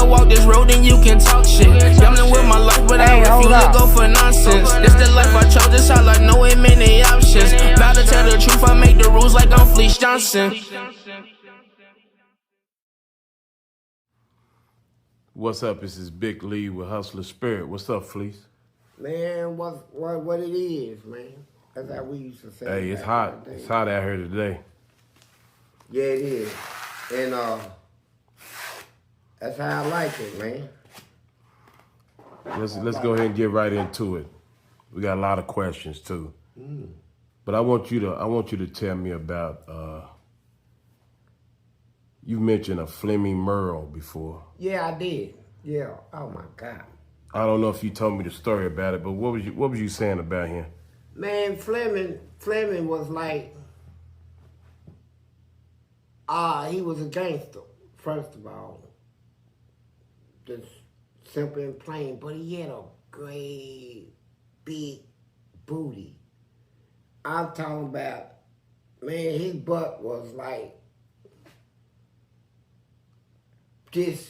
never walk this road, then you can talk shit. Gambling with my life, but I refuse to go for nonsense. This the life I chose, this all I know, ain't many options. About to tell the truth, I make the rules like I'm Fleece Johnson. What's up? This is Big Lee with Hustler Spirit. What's up, Fleece? Man, what it is, man. That's how we used to say. Hey, it's hot. It's hot out here today. Yeah, it is. And that's how I like it, man. Let's go ahead and get right into it. We got a lot of questions too. But I want you to tell me about you mentioned a Fleming Merle before. Yeah, I did. Yeah. Oh my God. I don't know if you told me the story about it, but what was you saying about him? Man, Fleming was like, he was a gangster, first of all. Just simple and plain, but he had a great big booty. I'm talking about, man, his butt was like just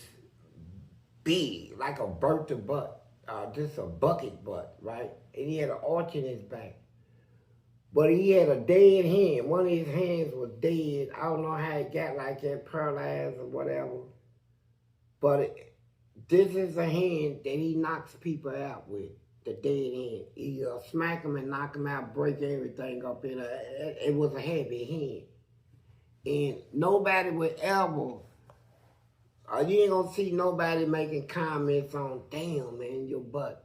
big, like a Bertha butt, just a bucket butt, right? And he had an arch in his back. But he had a dead hand. One of his hands was dead. I don't know how it got like that, paralyzed or whatever. But this is a hand that he knocks people out with, the dead hand. He smack them and knock them out, break everything up in it was a heavy hand. And nobody would ever, you ain't gonna see nobody making comments on, damn, man, your butt.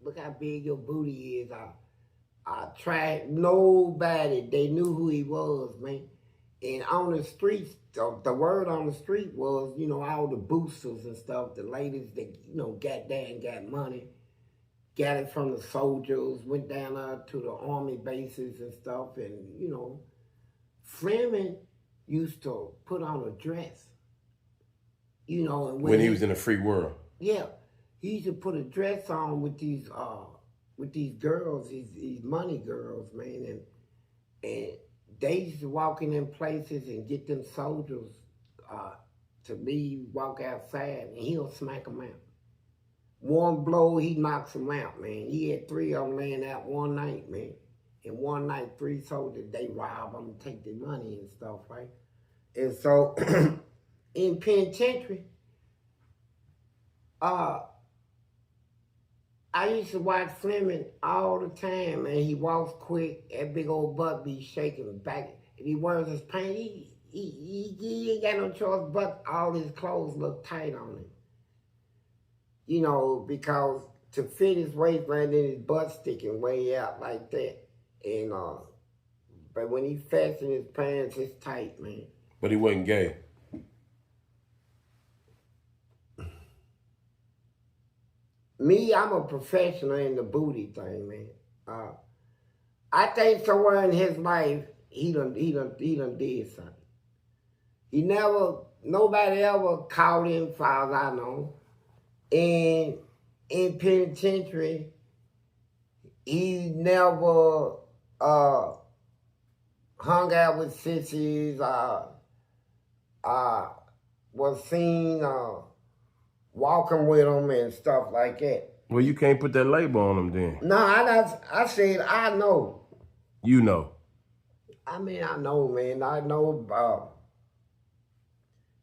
Look how big your booty is. I tried, nobody, they knew who he was, man. And on the streets, the word on the street was, you know, all the boosters and stuff, the ladies that, you know, got there and got money, got it from the soldiers, went down to the army bases and stuff. And, you know, Fleming used to put on a dress, you know. And when he was in the free world. Yeah. He used to put a dress on with these girls, these money girls, man, and they used to walk in them places and get them soldiers to leave, walk outside, and he'll smack them out. One blow, he knocks them out, man. He had 3 of them laying out one night, man. And one night, 3 soldiers, they rob them, take their money and stuff, right? And so, in penitentiary, I used to watch Fleming all the time, man. He walks quick, that big old butt be shaking back. And he wears his pants, he ain't got no choice but all his clothes look tight on him. You know, because to fit his waistband, then his butt sticking way out like that. And but when he fastened his pants, it's tight, man. But he wasn't gay. Me, I'm a professional in the booty thing, man. I think somewhere in his life, he done did something. Nobody ever caught him, as far as I know. And in penitentiary, he never hung out with sissies, was seen walking with them and stuff like that. Well, you can't put that label on him then. No, I said, I know. You know. I mean, I know, man. I know.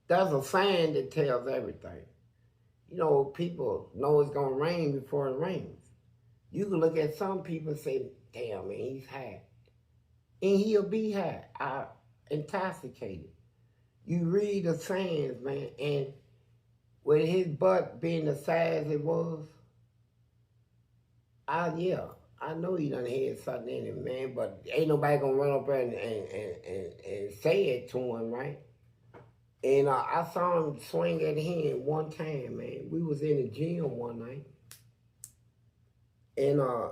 There's a saying that tells everything. You know, people know it's going to rain before it rains. You can look at some people and say, damn, man, he's high. And he'll be high, intoxicated. You read the sayings, man, and with his butt being the size it was, I know he done had something in him, man, but ain't nobody gonna run up there and say it to him, right? And I saw him swing at him one time, man. We was in the gym one night, and I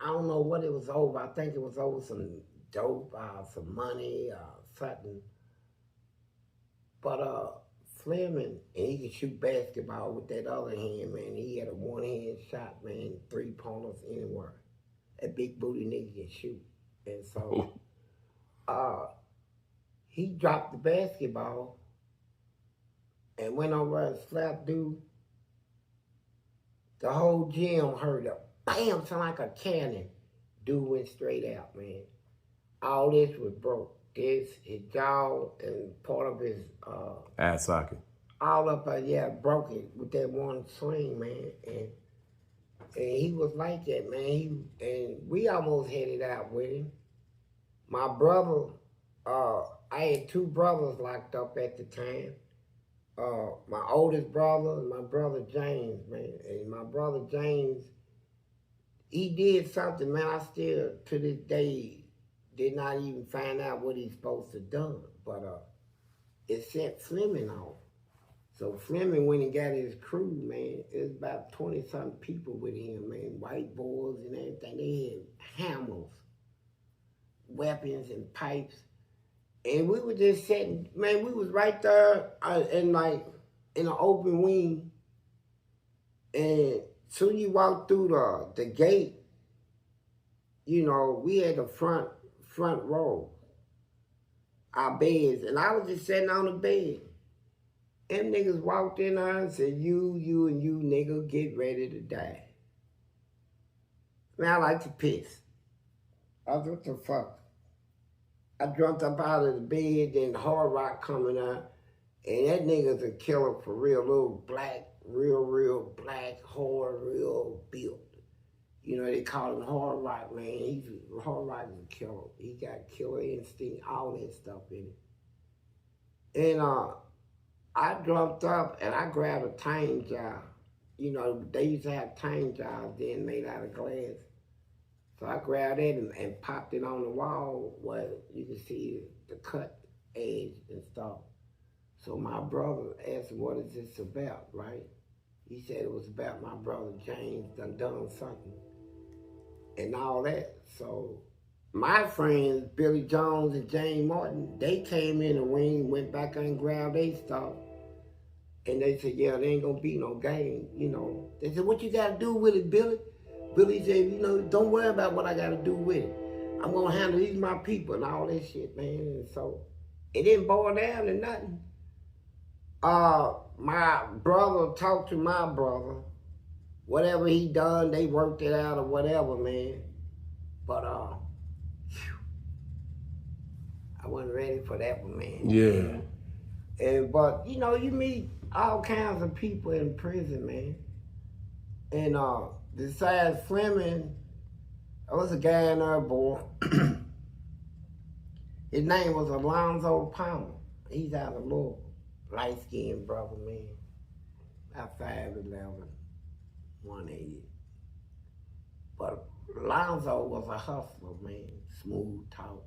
don't know what it was over. I think it was over some dope, some money, something. But Fleming, and he could shoot basketball with that other hand, man. He had a one-hand shot, man, 3-pointers anywhere. That big booty nigga can shoot. And so, he dropped the basketball, and went over and slapped dude. The whole gym heard a bam, sound like a cannon. Dude went straight out, man. All this was broke. His jaw and part of his eye socket. All up, broke it with that one swing, man. And he was like that, man. And we almost had it out with him. My brother, I had two brothers locked up at the time. My oldest brother and my brother James, man. And my brother James, he did something, man. I still, to this day, did not even find out what he's supposed to done. But it set Fleming off. So Fleming went and got his crew, man. It was about 20-something people with him, man. White boys and everything. They had hammers, weapons and pipes. And we were just sitting, man, we was right there in an open wing. And soon you walk through the gate, you know, we had the front row, our beds, and I was just sitting on the bed. Them niggas walked in there and said, you, and you, nigga, get ready to die. Man, I like to piss. I was, what the fuck? I jumped up out of the bed, then Hard Rock coming out, and that nigga's a killer for real, little black, real black, hard, real built. You know, they call him Hard Rock, man. Hard Rock is a killer. He got killer instinct, all that stuff in it. And I jumped up and I grabbed a time jar. You know, they used to have time jars then made out of glass. So I grabbed it and popped it on the wall where you can see the cut edge and stuff. So my brother asked, what is this about, right? He said it was about my brother James done something and all that. So my friends, Billy Jones and James Martin, they came in the wing, went back and grabbed their stuff. And they said, yeah, there ain't gonna be no game, you know. They said, what you gotta do with it, Billy? Billy said, you know, don't worry about what I gotta do with it. I'm gonna handle these my people and all that shit, man. And so it didn't boil down to nothing. My brother talked to my brother. Whatever he done, they worked it out or whatever, man. But I wasn't ready for that one, man. Yeah. But you know, you meet all kinds of people in prison, man. And besides Fleming, there was a guy in there, boy. His name was Alonzo Palmer. He's out of Louisville. Light-skinned brother, man. About 5'11", 180. But Alonzo was a hustler, man. Smooth talk.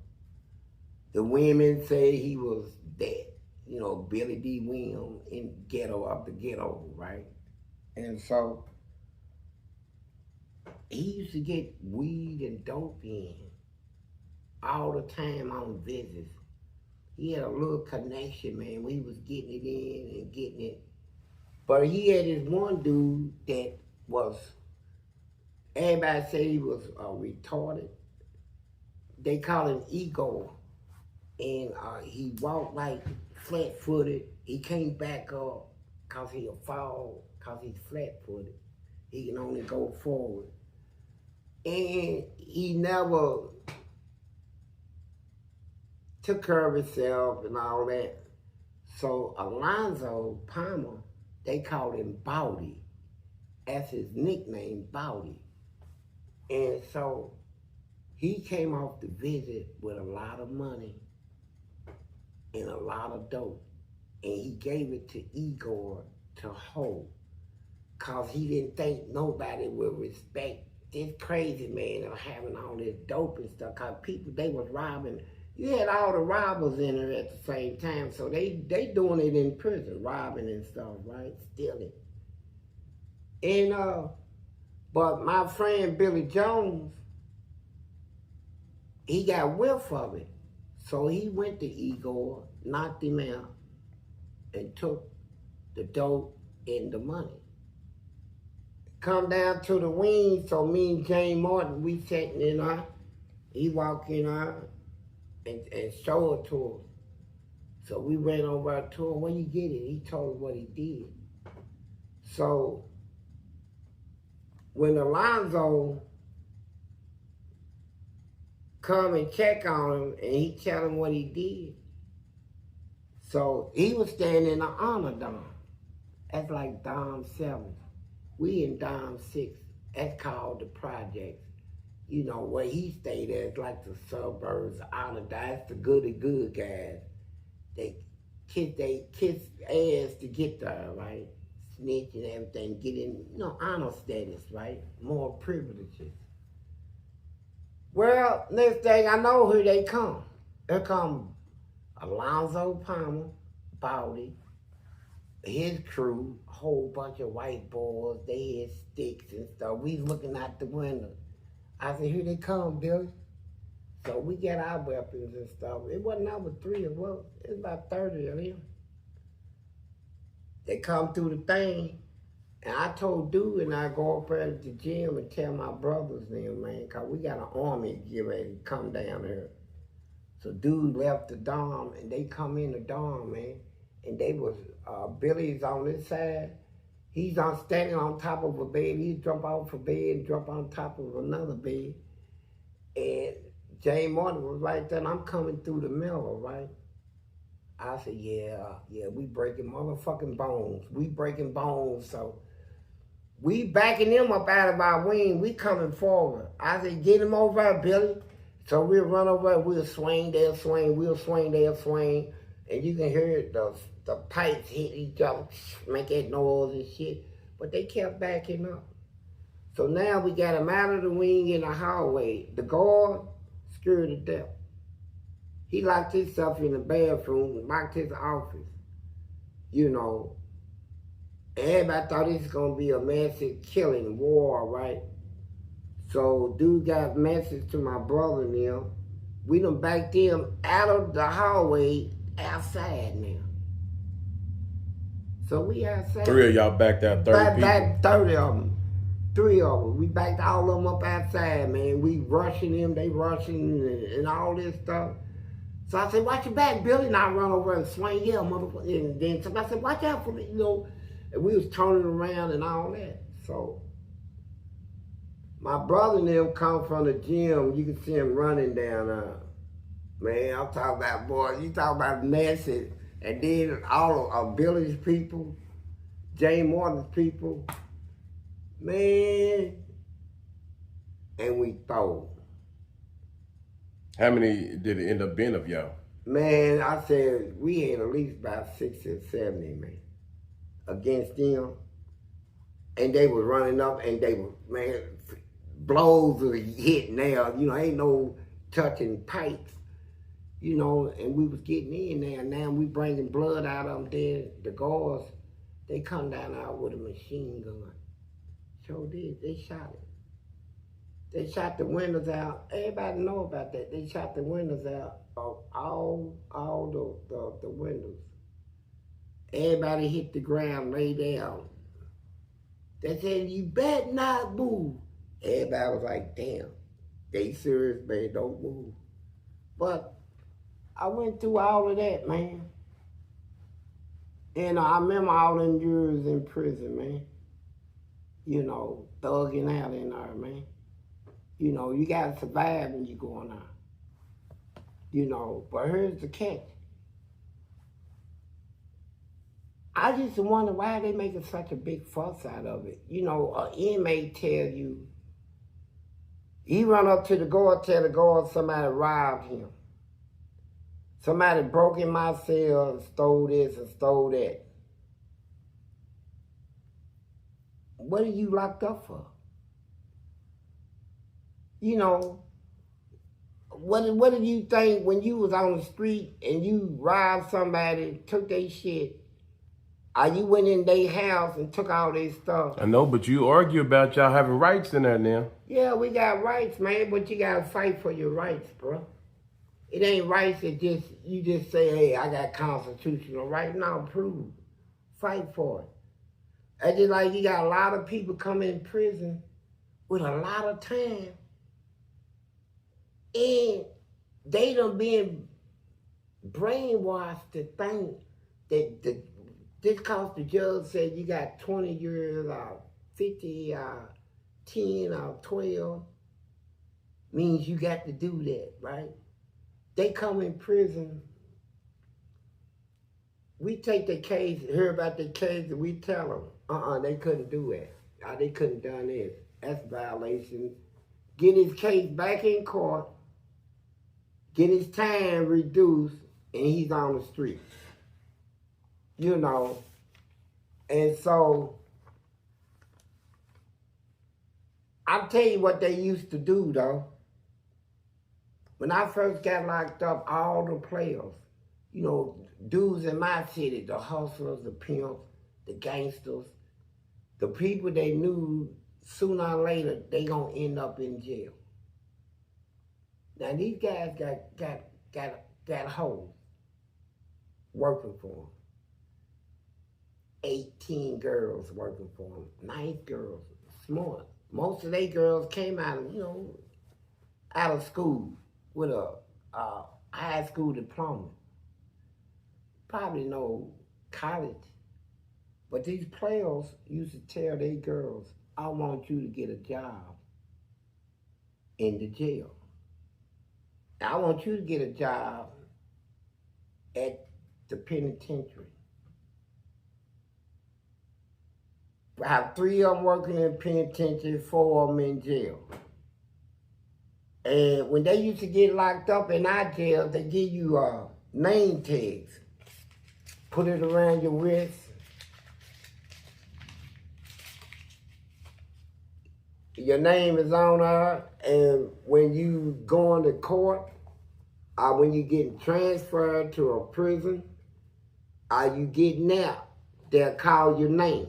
The women say he was that. You know, Billy D. Williams in ghetto, up the ghetto, right? And so, he used to get weed and dope in all the time on visits. He had a little connection, man. We was getting it in and getting it. But he had this one dude that was, everybody said he was retarded. They call him Ego. And he walked like flat-footed. He came back up because he'll fall because he's flat-footed. He can only go forward. And he never took care of himself and all that. So Alonzo Palmer, they called him Bowdy. That's his nickname, Bowdy. And so he came off the visit with a lot of money and a lot of dope. And he gave it to Igor to hold. Cause he didn't think nobody would respect this crazy man of having all this dope and stuff. Cause people, they was robbing. You had all the robbers in there at the same time. So they doing it in prison, robbing and stuff, right? Stealing. And but my friend Billy Jones, he got whiff of it. So he went to Igor, knocked him out, and took the dope and the money. Come down to the wing, so me and James Martin, we sitting in there. He walked in there and showed it to us. So we went over to him, where you get it? He told us what he did. So when Alonzo come and check on him and he tell him what he did. So he was standing in the honor dome. That's like Dom 7. We in Dom 6. That's called the projects. You know, where he stayed at, it's like the suburbs, honor. That's the good guys. They kiss ass to get there, right? Snitch and everything, get in, honor status, right? More privileges. Well, next thing I know, here they come. Here come Alonzo Palmer, Baldy, his crew, a whole bunch of white boys, they had sticks and stuff. We looking out the window. I said, here they come, Billy. So we get our weapons and stuff. It wasn't number 3 of us. It was about 30 of them. They come through the thing, and I told Dude and I go up there at the gym and tell my brothers then, man, because we got an army get ready to come down here. So Dude left the dorm, and they come in the dorm, man, and they was, Billy's on this side. He's standing on top of a bed. He jump off a bed and jump on top of another bed. And Jay Martin was right there, and I'm coming through the middle, right? I said, yeah, we breaking motherfucking bones. We breaking bones, so we backing them up out of our wing. We coming forward. I said, get him over there, Billy. So we'll run over, we'll swing, they'll swing, we'll swing, they'll swing. And you can hear the pipes hit each other, make that noise and shit. But they kept backing up. So now we got him out of the wing in the hallway. The guard, scared to death. He locked himself in the bathroom, locked his office. Everybody thought this was going to be a massive killing war, right? So Dude got a message to my brother and them. We done backed them out of the hallway outside now. So we outside. 3 of y'all backed out 30 people? Back 30 of them. 3 of them. We backed all of them up outside, man. We rushing them, they rushing and all this stuff. So I said, watch your back, Billy. And I run over and swing here, motherfucker. And then somebody said, watch out for me, And we was turning around and all that. So my brother and them come from the gym. You can see him running down there. Man, I'm talking about, boy, you talking about message. And then all of Billy's people, Jay Martin's people, man, and we throw. How many did it end up being of y'all? Man, I said we had at least about 60 or 70, man, against them. And they was running up and they were, man, blows were hitting there. Ain't no touching pipes. And we was getting in there. Now we bringing blood out of them there. The guards, they come down out with a machine gun. So did. They shot it. They shot the windows out. Everybody know about that. They shot the windows out of all the windows. Everybody hit the ground, lay down. They said, you better not move. Everybody was like, damn, they serious, man, don't move. But I went through all of that, man. And I remember all them years in prison, man. Thugging out in there, man. You gotta survive when you're going out. But here's the catch. I just wonder why they making such a big fuss out of it. An inmate tell you, he run up to the guard, tell the guard somebody robbed him. Somebody broke in my cell and stole this and stole that. What are you locked up for? What did you think when you was on the street and you robbed somebody, took their shit, or you went in their house and took all their stuff? I know, but you argue about y'all having rights in there now. Yeah, we got rights, man, but you gotta fight for your rights, bro. It ain't rights that you just say, hey, I got constitutional right now, prove. Fight for it. It's just like you got a lot of people coming in prison with a lot of time. And they done been brainwashed to think that just cause the judge said you got 20 years or 50 or 10 or 12 means you got to do that, right? They come in prison. We take the case, hear about the case, and we tell them, they couldn't do it. They couldn't done this. That's a violation. Get his case back in court, get his time reduced, and he's on the street. You know, and so, I'll tell you what they used to do, though. When I first got locked up, all the players, you know, dudes in my city, the hustlers, the pimps, the gangsters, the people they knew sooner or later they gonna end up in jail. Now these guys got hoes working for them. 18 girls working for them. Nice girls, smart. Most of they girls came out of, out of school with a high school diploma. Probably no college. But these players used to tell their girls, I want you to get a job in the jail. I want you to get a job at the penitentiary. I have 3 of them working in penitentiary, 4 of them in jail. And when they used to get locked up in our jail, they give you name tags. Put it around your wrist. Your name is on her, and when you go into court, when you getting transferred to a prison, you getting out, they'll call your name.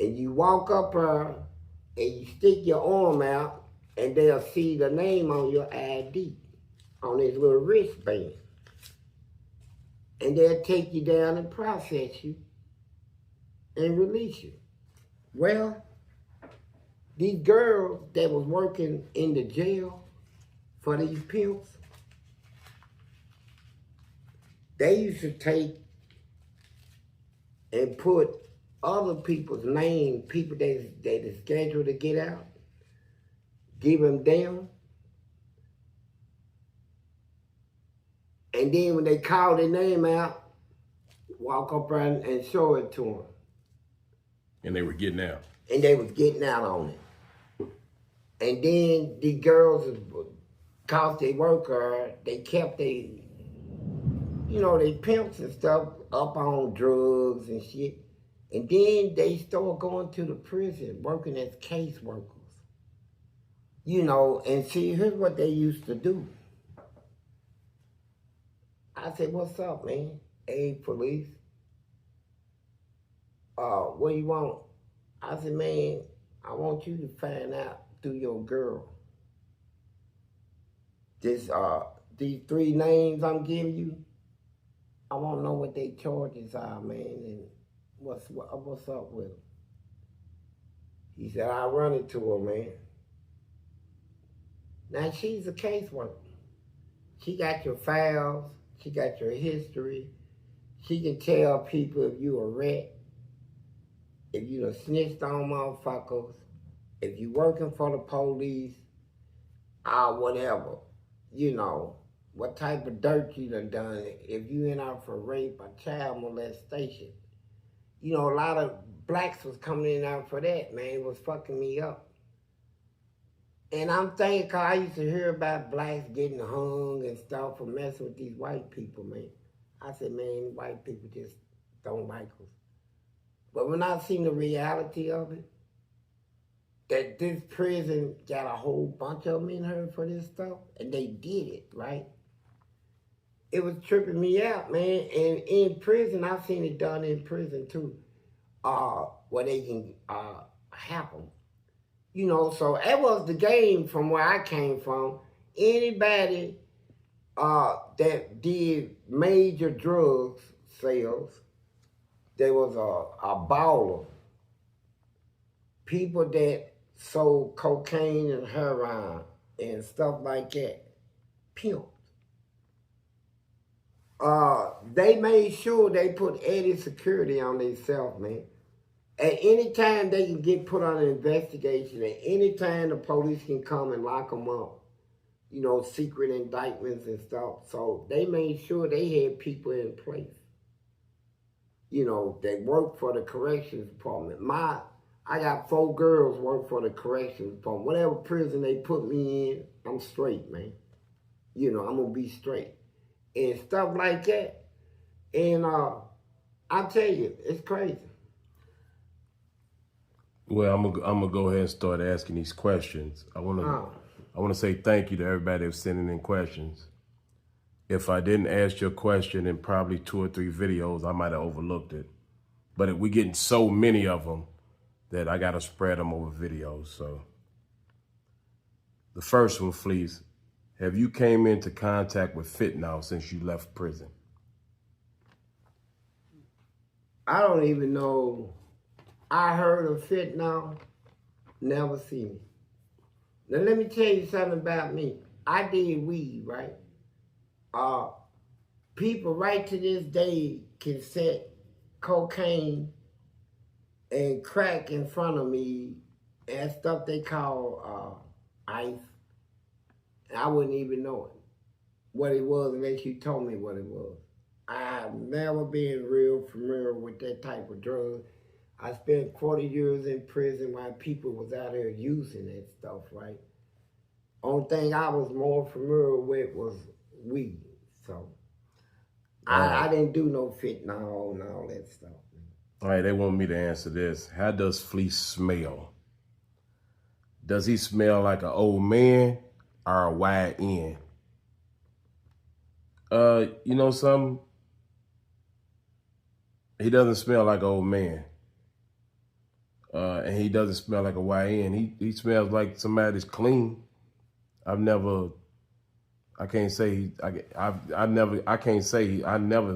And you walk up her, and you stick your arm out, and they'll see the name on your ID, on this little wristband. And they'll take you down and process you and release you. Well, these girls that was working in the jail for these pimps, they used to take and put other people's names, people that is scheduled to get out, give them down. And then when they call their name out, walk up around and show it to them. And they were getting out. And they was getting out on it. And then the girls, cause they work hard, they kept they pimps and stuff up on drugs and shit. And then they started going to the prison, working as case workers. And see, here's what they used to do. I said, what's up, man? Hey, police. What do you want? I said, man, I want you to find out through your girl. These 3 names I'm giving you, I want to know what their charges are, man, and what's up with them. He said, I'll run it to her, man. Now, she's a caseworker. She got your files. She got your history. She can tell people if you a rat, if you done snitched on motherfuckers, if you working for the police, whatever. What type of dirt you done, if you in out for rape or child molestation. A lot of blacks was coming in out for that, man. It was fucking me up. And I'm thinking, cause I used to hear about blacks getting hung and stuff for messing with these white people, man. I said, man, white people just don't like us. But when I seen the reality of it, that this prison got a whole bunch of them in here for this stuff, and they did it, right? It was tripping me out, man. And in prison, I've seen it done in prison too, where they can happen. So that was the game from where I came from. Anybody that did major drugs sales, there was a baller. People that sold cocaine and heroin and stuff like that, pimps. They made sure they put added security on themselves, man. At any time they can get put on an investigation. At any time the police can come and lock them up. You know, secret indictments and stuff. So they made sure they had people in place. You know, they work for the corrections department. I got 4 girls work for the corrections department. Whatever prison they put me in, I'm straight, man. You know, I'm gonna be straight. And stuff like that. And I tell you, it's crazy. Well, I'm gonna go ahead and start asking these questions. I wanna say thank you to everybody that's sending in questions. If I didn't ask your question in probably 2 or 3 videos, I might have overlooked it. But we're getting so many of them that I gotta spread them over videos. So the first one, Fleece, have you came into contact with fentanyl since you left prison? I don't even know. I heard of fentanyl, never seen it. Now let me tell you something about me. I did weed, right? People right to this day can set cocaine and crack in front of me and stuff they call ice. And I wouldn't even know it, what it was unless you told me what it was. I've never been real familiar with that type of drug. I spent 40 years in prison while people was out there using that stuff, right? Only thing I was more familiar with was weed. So I didn't do no fentanyl and all that stuff. All right, they want me to answer this. How does Fleece smell? Does he smell like an old man or a YN? You know something? He doesn't smell like an old man. And he doesn't smell like a YN. He smells like somebody's clean. I never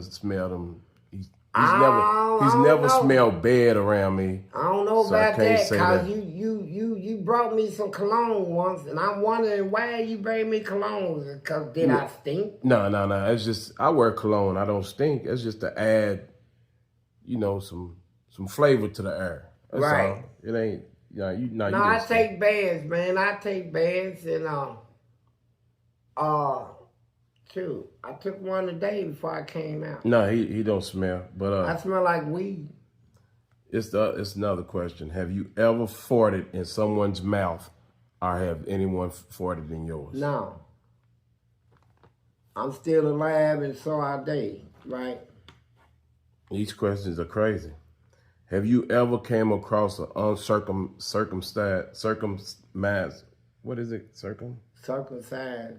smelled him. He's never smelled bad around me. I don't know about that, cause you brought me some cologne once, and I'm wondering why you bring me cologne. Cause did I stink? No. It's just I wear cologne. I don't stink. It's just to add, you know, some flavor to the air. That's right. all. It ain't. No, I take baths, man. I take baths, and shoot, I took one today before I came out. No, he don't smell, but I smell like weed. It's another question. Have you ever farted in someone's mouth, or have anyone farted in yours? No. I'm still alive, and so are they, right? These questions are crazy. Have you ever came across an circumcised? What is it? Circumcised.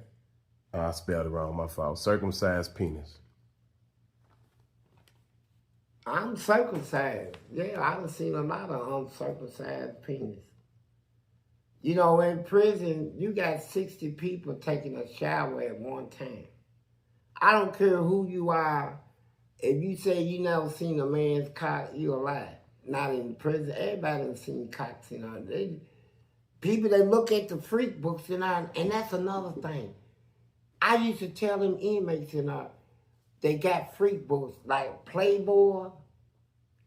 Oh, I spelled it wrong. My fault. Circumcised penis. I'm circumcised. Yeah, I've seen a lot of uncircumcised penis. You know, in prison, you got 60 people taking a shower at one time. I don't care who you are. If you say you never seen a man's cock, you a lie. Not in prison. Everybody done seen cocks in our day. People, they look at the freak books and that's another thing. I used to tell them inmates they got freak books like Playboy.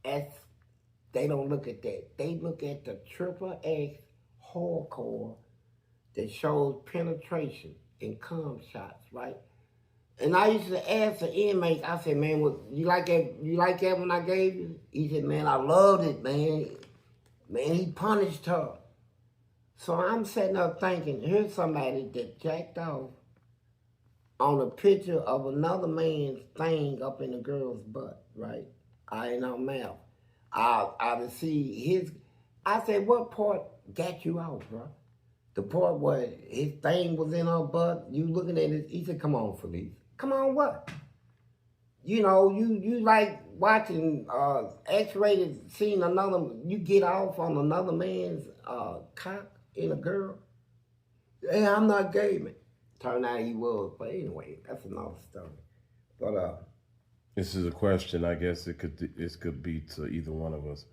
They don't look at that. They look at the XXX hardcore that shows penetration and cum shots, right? And I used to ask the inmates, I said, man, you like that when I gave you? He said, man, I loved it, man. Man, he punished her. So I'm sitting up thinking, here's somebody that jacked off on a picture of another man's thing up in the girl's butt, right? In her mouth. I would see I said, what part got you out, bro? The part where his thing was in her butt, you looking at it, he said, come on, Fleece. Come on, what? You know, you like watching X-rated, seeing you get off on another man's cock in a girl. Hey, I'm not gay, man. Turned out he was, but anyway, that's another story. But this is a question. I guess it could be to either one of us.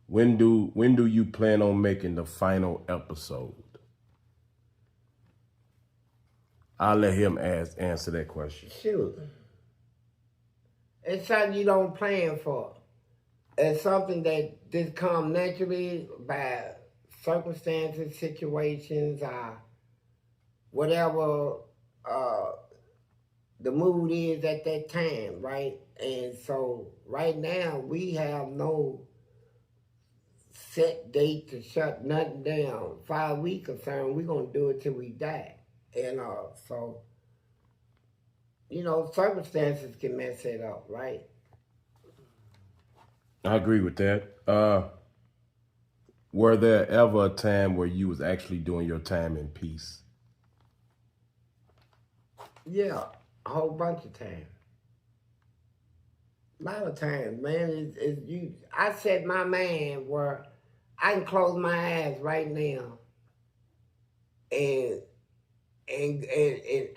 When do you plan on making the final episode? I'll let him answer that question. Shoot. It's something you don't plan for. It's something that just come naturally by circumstances, situations, whatever the mood is at that time, right? And so right now we have no set date to shut nothing down. 5 weeks concerned, we're gonna do it till we die. And so circumstances can mess it up, right? I agree with that. Were there ever a time where you was actually doing your time in peace? Yeah, a whole bunch of times. A lot of times, man. I set my mind where I can close my eyes right now and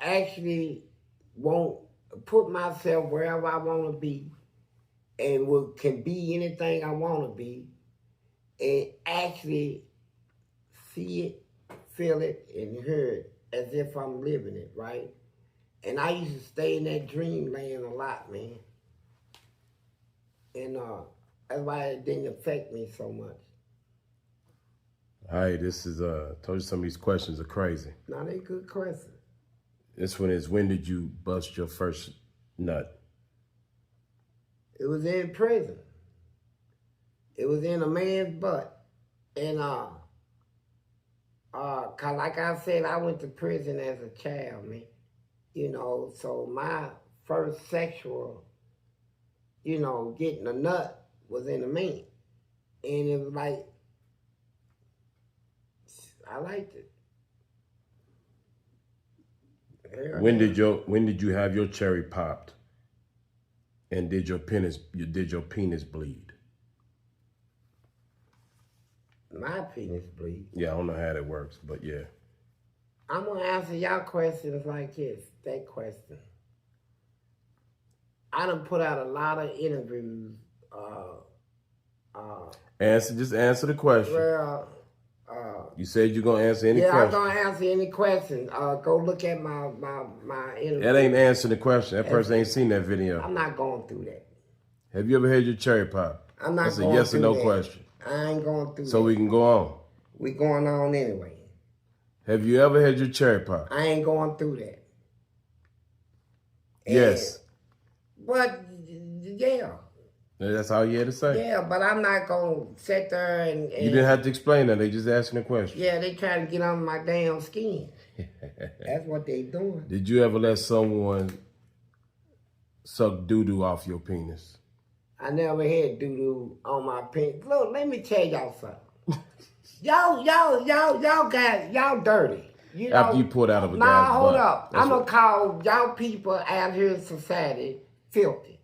actually won't put myself wherever I want to be and can be anything I want to be and actually see it, feel it, and hear it as if I'm living it, right? And I used to stay in that dreamland a lot, man. And that's why it didn't affect me so much. Hi, this is, told you some of these questions are crazy. Now, they good questions. This one is, when did you bust your first nut? It was in prison. It was in a man's butt. And, cause like I said, I went to prison as a child, man. So my first sexual, getting a nut was in a man. And it was like, I liked it. When did you have your cherry popped? And did your penis bleed? My penis bleed. Yeah, I don't know how that works, but yeah. I'm gonna answer y'all questions like this. That question. I done put out a lot of interviews. Just answer the question. Well, you said you're gonna answer any question. Yeah, I'm gonna answer any question. Go look at my interview. That ain't answering the question. That person ain't seen that video. I'm not going through that. Have you ever had your cherry pop? I'm not That's going a yes or no that. question. I ain't going through that. So we can go on. We going on anyway. Have you ever had your cherry pop? I ain't going through that. Yes. But, yeah. That's all you had to say? Yeah, but I'm not going to sit there and... You didn't have to explain that. They just asking a question. Yeah, they trying to get on my damn skin. That's what they doing. Did you ever let someone suck doo-doo off your penis? I never had doo-doo on my penis. Look, let me tell y'all something. y'all guys, y'all dirty. After you pulled out of a guy's Nah, hold butt. up. I'm going to call y'all people out here in society filthy.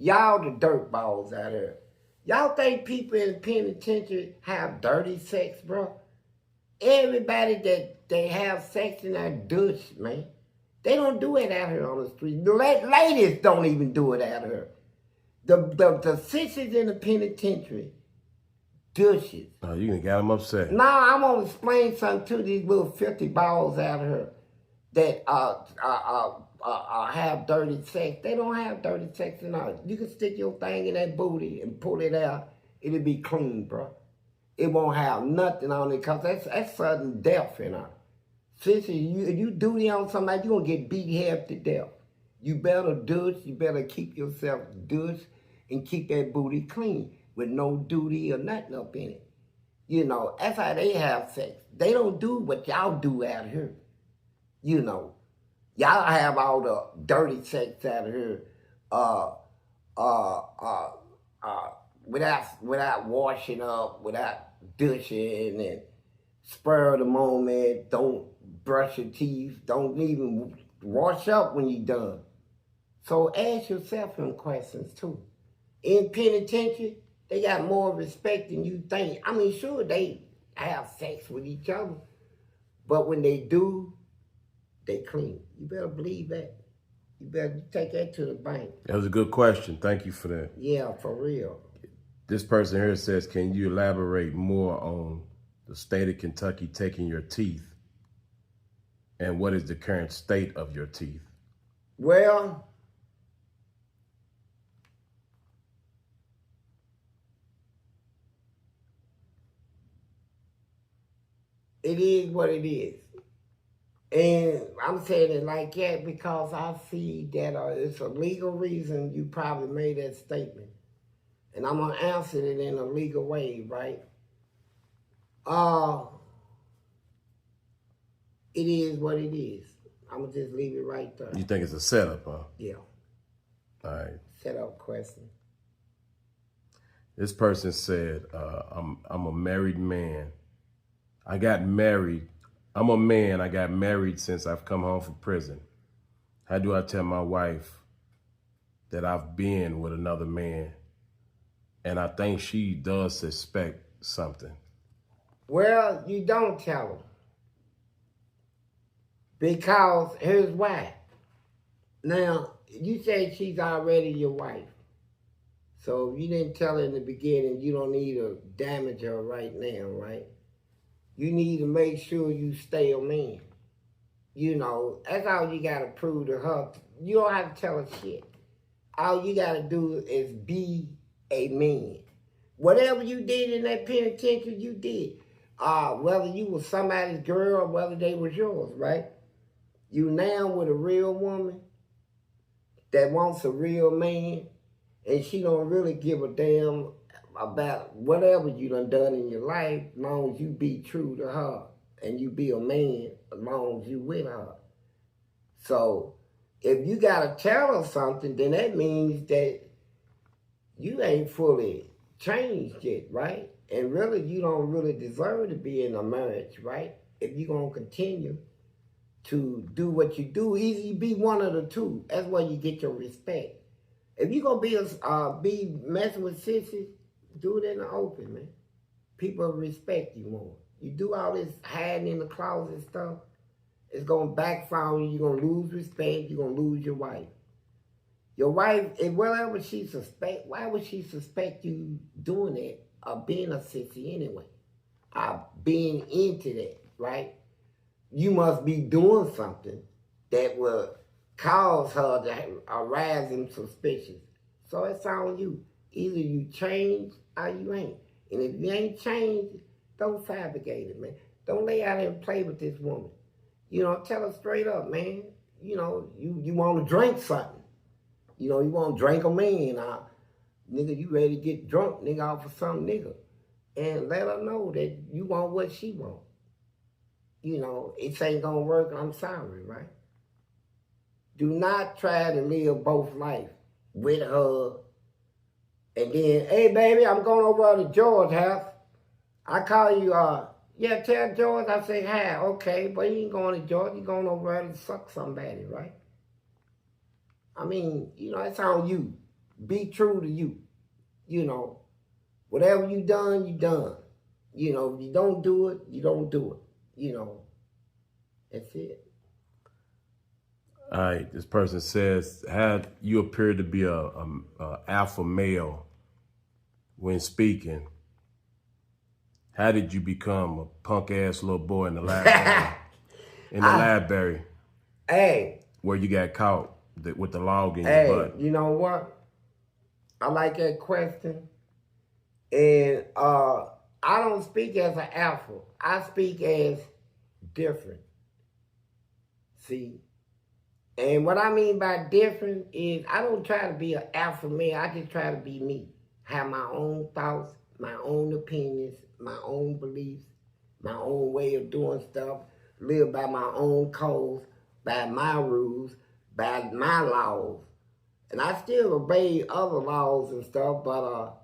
Y'all the dirt balls out here. Y'all think people in the penitentiary have dirty sex, bro? Everybody that they have sex in that douche, man. They don't do it out here on the street. The ladies don't even do it out here. The sisters in the penitentiary, douches. Oh, you can get them upset. Now I'm gonna explain something to these little filthy balls out here that have dirty sex. They don't have dirty sex in all. You can stick your thing in that booty and pull it out. It'll be clean, bro. It won't have nothing on it because that's sudden death in her. Since you do that on somebody, you're going to get beat half to death. You better douche. You better keep yourself douche and keep that booty clean with no duty or nothing up in it. That's how they have sex. They don't do what y'all do out here. Y'all have all the dirty sex out here without washing up, without douching and spur of the moment, don't brush your teeth, don't even wash up when you're done. So ask yourself some questions too. In penitentiary, they got more respect than you think. I mean, sure, they have sex with each other, but when they do, they clean. You better believe that. You better take that to the bank. That was a good question. Thank you for that. Yeah, for real. This person here says, can you elaborate more on the state of Kentucky taking your teeth? And what is the current state of your teeth? Well, It is what it is. And I'm saying it like that because I see that it's a legal reason you probably made that statement. And I'm going to answer it in a legal way, right? It is what it is. I'm going to just leave it right there. You think it's a setup, huh? Yeah. All right. Setup question. This person said, I'm a married man. I got married. I'm a man. I got married since I've come home from prison. How do I tell my wife that I've been with another man? And I think she does suspect something. Well, you don't tell her. Because here's why. Now, you say she's already your wife. So if you didn't tell her in the beginning, you don't need to damage her right now, right? You need to make sure you stay a man. You know, that's all you got to prove to her. You don't have to tell her shit. All you got to do is be a man. Whatever you did in that penitentiary, you did. Whether you was somebody's girl or whether they was yours, right? You now with a real woman that wants a real man, and she don't really give a damn about whatever you done in your life, as long as you be true to her and you be a man, as long as you with her. So if you gotta tell her something, then that means that you ain't fully changed yet, right? And really, you don't really deserve to be in a marriage, right? If you're gonna continue to do what you do, either you be one of the two. That's where you get your respect. If you're gonna be messing with sissies, do it in the open, man. People respect you more. You do all this hiding in the closet stuff, it's gonna backfire on you. You're gonna lose respect. You're gonna lose your wife. Your wife, if whatever she suspect, why would she suspect you doing that or being a sissy anyway? Being into that, right? You must be doing something that will cause her to arouse him suspicious. So it's on you. Either you change or you ain't. And if you ain't changed, don't fabricate it, man. Don't lay out here and play with this woman. You know, tell her straight up, man. You know, you want to drink something. You know, you want to drink a man. Nigga, you ready to get drunk, nigga, off of some nigga. And let her know that you want what she want. You know, it ain't gonna work, I'm sorry, right? Do not try to live both life with her. And then, hey, baby, I'm going over to George's house. I call you, yeah, tell George. I say, hi, okay, but you ain't going to George. You're going over there to suck somebody, right? I mean, you know, it's on you. Be true to you. You know, whatever you done, you done. You know, if you don't do it, you don't do it. You know, that's it. All right, this person says, how you appear to be a alpha male when speaking. How did you become a punk ass little boy in the library? Library. Hey. Where you got caught with the log in your butt. You know what? I like that question. And I don't speak as an alpha. I speak as different. See? And what I mean by different is I don't try to be an alpha male. I just try to be me. Have my own thoughts, my own opinions, my own beliefs, my own way of doing stuff, live by my own codes, by my rules, by my laws. And I still obey other laws and stuff, but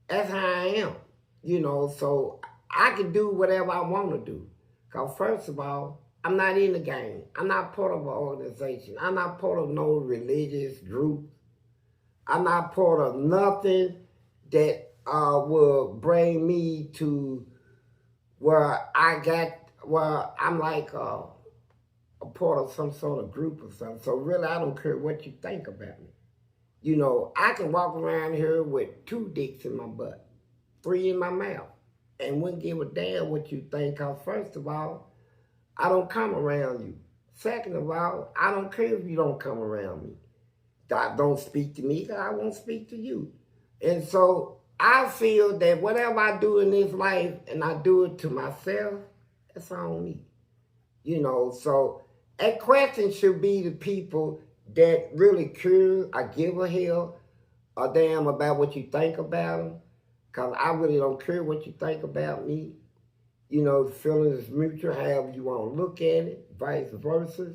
that's how I am. You know, so I can do whatever I want to do. Because first of all, I'm not in the gang. I'm not part of an organization. I'm not part of no religious group. I'm not part of nothing that will bring me to where I'm like a part of some sort of group or something. So really, I don't care what you think about me. You know, I can walk around here with 2 dicks in my butt, 3 in my mouth, and wouldn't give a damn what you think. Because first of all, I don't come around you. Second of all, I don't care if you don't come around me. Don't speak to me, because I won't speak to you. And so I feel that whatever I do in this life, and I do it to myself, That's on me. You know, so that question should be the people that really curious or give a hell or damn about what you think about them. Because I really don't care what you think about me. You know, feelings is mutual, however you want to look at it, vice versa.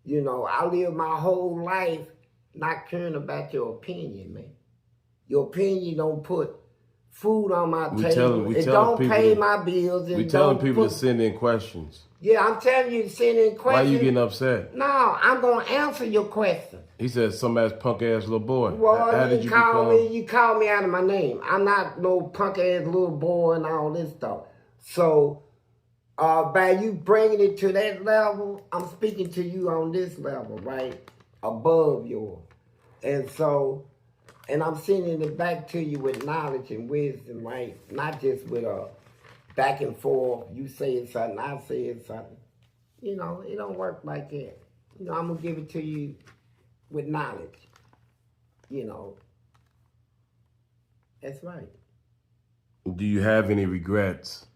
You know, I live my whole life not caring about your opinion, man. Your opinion don't put food on my table. It don't pay my bills. We telling people to send in questions. Yeah, I'm telling you to send in questions. Why are you getting upset? No, I'm going to answer your question. He said some ass punk ass little boy. Well, How did you become? You called me out of my name. I'm not no punk ass little boy and all this stuff. So, by you bringing it to that level, I'm speaking to you on this level, right? Above yours. And so, and I'm sending it back to you with knowledge and wisdom, right? Not just with a back and forth, you saying something, I saying something. You know, it don't work like that. You know, I'm going to give it to you with knowledge. You know. That's right. Do you have any regrets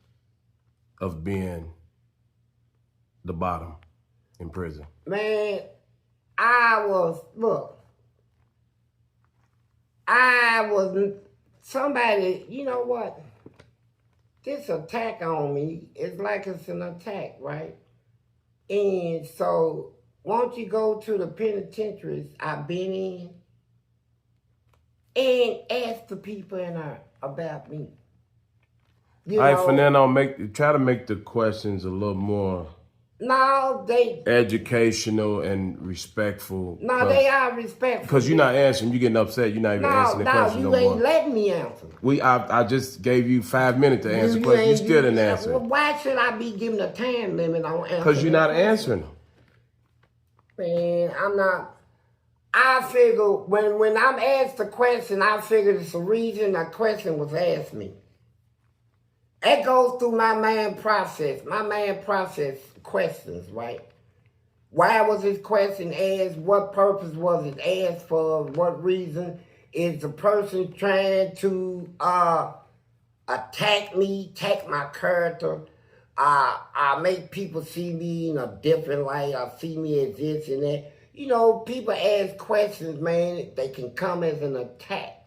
of being the bottom in prison? Man, I was somebody, you know what? This attack on me is like it's an attack, right? And so, won't you go to the penitentiaries I've been in and ask the people in there about me? All right, Fernando, try to make the questions a little more educational and respectful. No, they are respectful. Because you're not answering, you're getting upset. You're not even answering the question no more. No, you ain't letting me answer. I just gave you 5 minutes to answer questions. You still didn't answer. Well, why should I be given a time limit on answering? Because you're not answering them. Man, I'm not. I figure when I'm asked a question, I figure it's a reason a question was asked me. It goes through my mind process. My mind process questions, right? Why was this question asked? What purpose was it asked for? What reason? Is the person trying to attack me, attack my character? I make people see me in a different light. I see me as this and that. You know, people ask questions, man. They can come as an attack.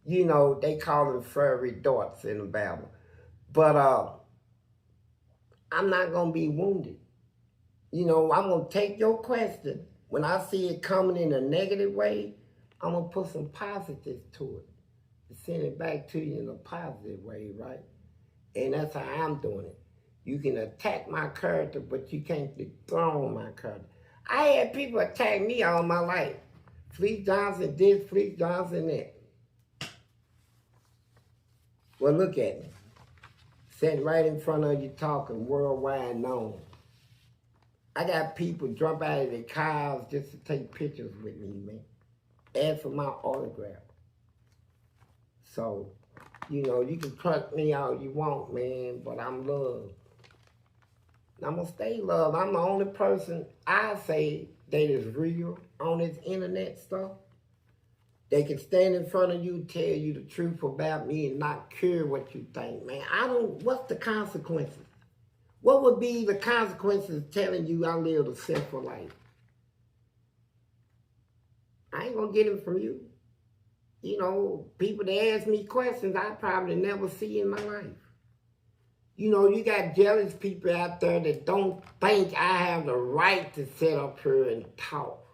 You know, they call them fiery darts in the Bible. But I'm not going to be wounded. You know, I'm going to take your question. When I see it coming in a negative way, I'm going to put some positives to it. And send it back to you in a positive way, right? And that's how I'm doing it. You can attack my character, but you can't dethrone my character. I had people attack me all my life. Fleece Johnson this, Fleece Johnson that. Well, look at me. Sitting right in front of you talking, worldwide known. I got people jump out of their cars just to take pictures with me, man. Ask for my autograph. So, you know, you can cut me all you want, man, but I'm loved. I'm going to stay loved. I'm the only person I say that is real on this internet stuff. They can stand in front of you, tell you the truth about me and not care what you think, man. What's the consequences? What would be the consequences of telling you I lived a sinful life? I ain't going to get it from you. You know, people that ask me questions I probably never see in my life. You know, you got jealous people out there that don't think I have the right to sit up here and talk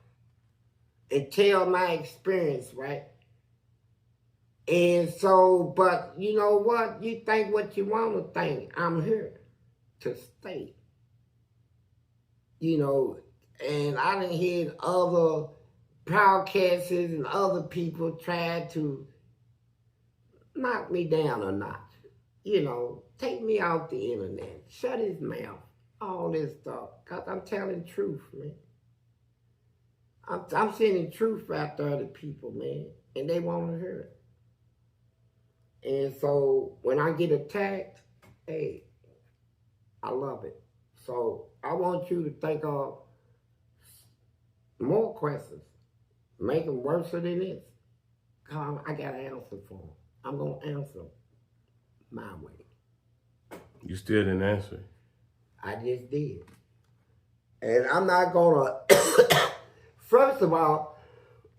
and tell my experience, right? And so, but you know what? You think what you want to think. I'm here to stay. You know, and I done heard other broadcasters and other people try to knock me down a notch. You know, take me off the internet, shut his mouth, all this stuff, because I'm telling truth, man. I'm sending truth out there to people, man, and they want to hear it. And so when I get attacked, hey, I love it. So I want you to think of more questions. Make them worse than this. Cause I got an answer for them. I'm going to answer them my way. You still didn't answer. I just did. And I'm not gonna, first of all,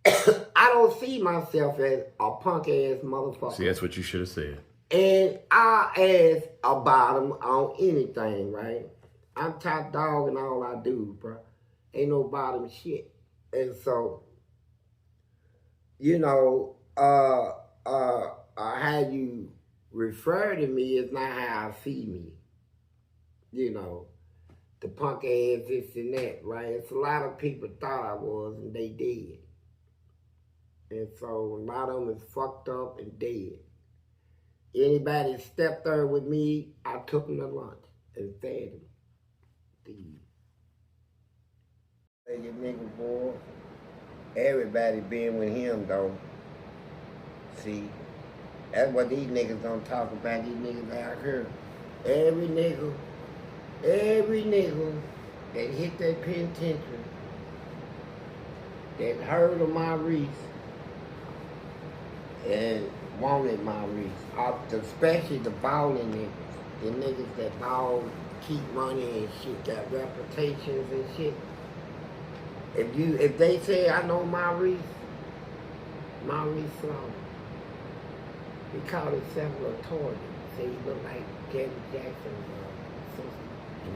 I don't see myself as a punk ass motherfucker. See, that's what you should have said. And I ask a bottom on anything, right? I'm top dog in all I do, bro. Ain't no bottom shit. And so, you know, how you refer to me is not how I see me. You know, the punk ass, this and that, right? It's a lot of people thought I was, and they did. And so a lot of them is fucked up and dead. Anybody stepped there with me, I took them to lunch and fed them. Hey, you nigga boy, everybody been with him though. See, that's what these niggas don't talk about, these niggas out here. Every nigga that hit that penitentiary, that heard of my Reese, and wanted my Reese, especially the balling niggas, the niggas that ball, keep money and shit, got reputations and shit. If they say I know my Reese Sloan, he called himself retarded. Say he looked like Janet Jackson's sister, and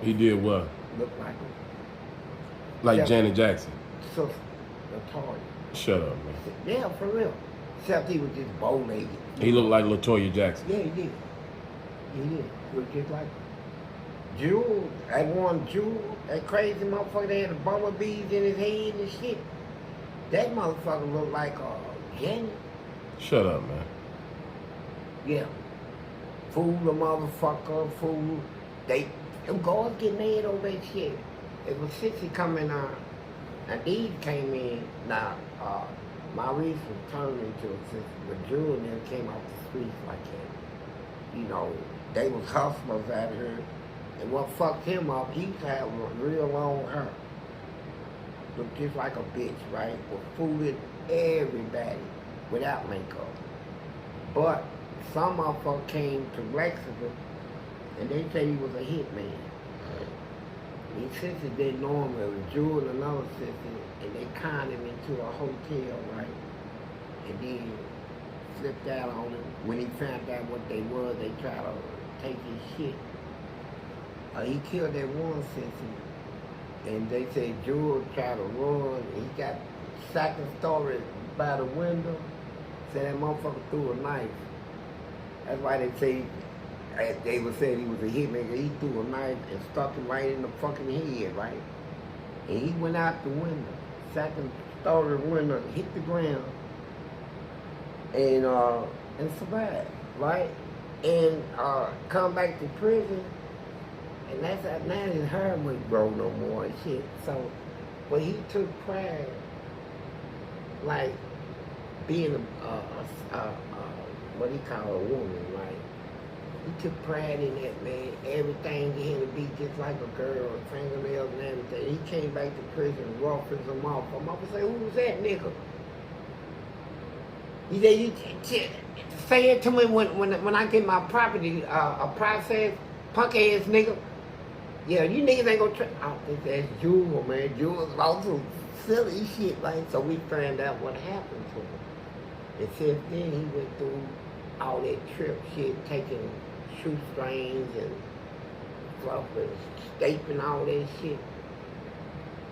He did what? Looked like him. Like Janet Jackson. Sister, retarded. Shut up, man. Yeah, for real. Except he was just bow-legged. He looked like LaToya Jackson. Yeah, he did. He was just like Jewel. That one Jewel, that crazy motherfucker that had the bumblebees in his head and shit. That motherfucker looked like Janet. Shut up, man. Yeah. Fool the motherfucker, fool. Them girls get mad over that shit. It was 60 coming on. Now these came in. Now, Maurice was turned into a sister, but Drew and them came off the streets like that. You know, they was hustlers out here. And what fucked him up, he used to have real long hair. Looked just like a bitch, right? Was fooling everybody without makeup. But some motherfucker came to Lexington and they said he was a hitman. His sister didn't know him. It was Drew and another sister, and they conned him into a hotel, right? And then flipped out on him. When he found out what they were, they tried to take his shit. He killed that one sister, and they say Drew tried to run. He got second story by the window. Said that motherfucker threw a knife. That's why they say. They would say he was a hitman. He threw a knife and stuck him right in the fucking head, right? And he went out the window, second story window, hit the ground, and survived, right? And come back to prison, and that's now his hair wouldn't grow no more and shit. So, but he took pride, like being what he call a woman, right? He took pride in that, man. Everything he had to be just like a girl, fingernails and everything. He came back to prison, roughing them off. My mama say, "Who was that nigga?" He said, "You say it to me when I get my property a process, punk ass nigga. Yeah, you niggas ain't gonna try." I think that's Jewel, man. Jewel's also silly shit, right? So we found out what happened to him. And since then, he went through all that trip shit, taking shoestrings and fluff and stapling all that shit.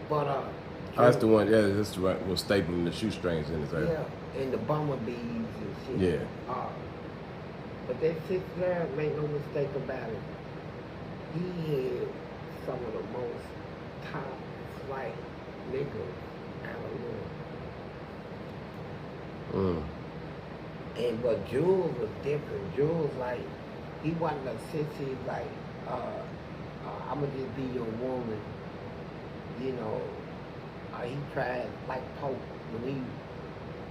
But that's the one. Yeah, that's the right. Was stapling the shoestrings in his hair. Yeah, and the bumblebees and shit. Yeah. But that shit there, make no mistake about it. He had some of the most top flight niggas out of the world. And but Jules was different. Jules, like, he wasn't a sissy, like, I'ma just be your woman. You know, he tried, like Pope, when he,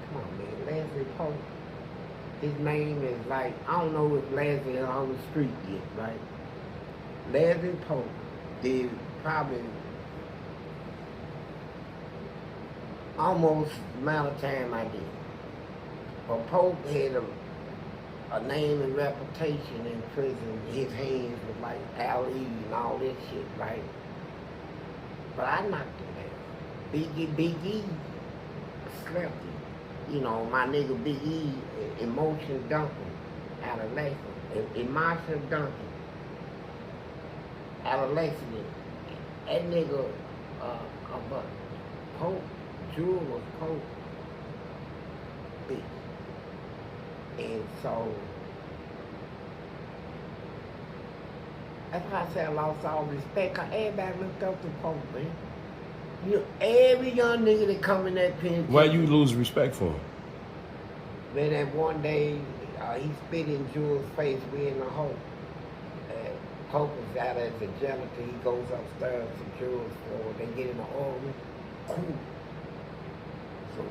come on man, Leslie Pope. His name is like, I don't know if Leslie is on the street yet, right? Leslie Pope did probably almost the amount of time I did. But Pope had a name and reputation in prison. His hands was like Ali and all this shit, right? But I knocked him down. Big E slept him. You know, my nigga Big E, Emotion Duncan, out of Lexington. Emotion Duncan, out of Lexington. That nigga, but Pope, Jewel was Pope. Big. And so, that's why I say I lost all respect, cause everybody looked up to Pope, man. You know, every young nigga that come in that penitentiary. Why you lose respect for him? Man, that one day, he spit in Jewel's face, we in the hole. Pope was out as a janitor, he goes upstairs to Jewel's floor, they get in the oil room, cool. So,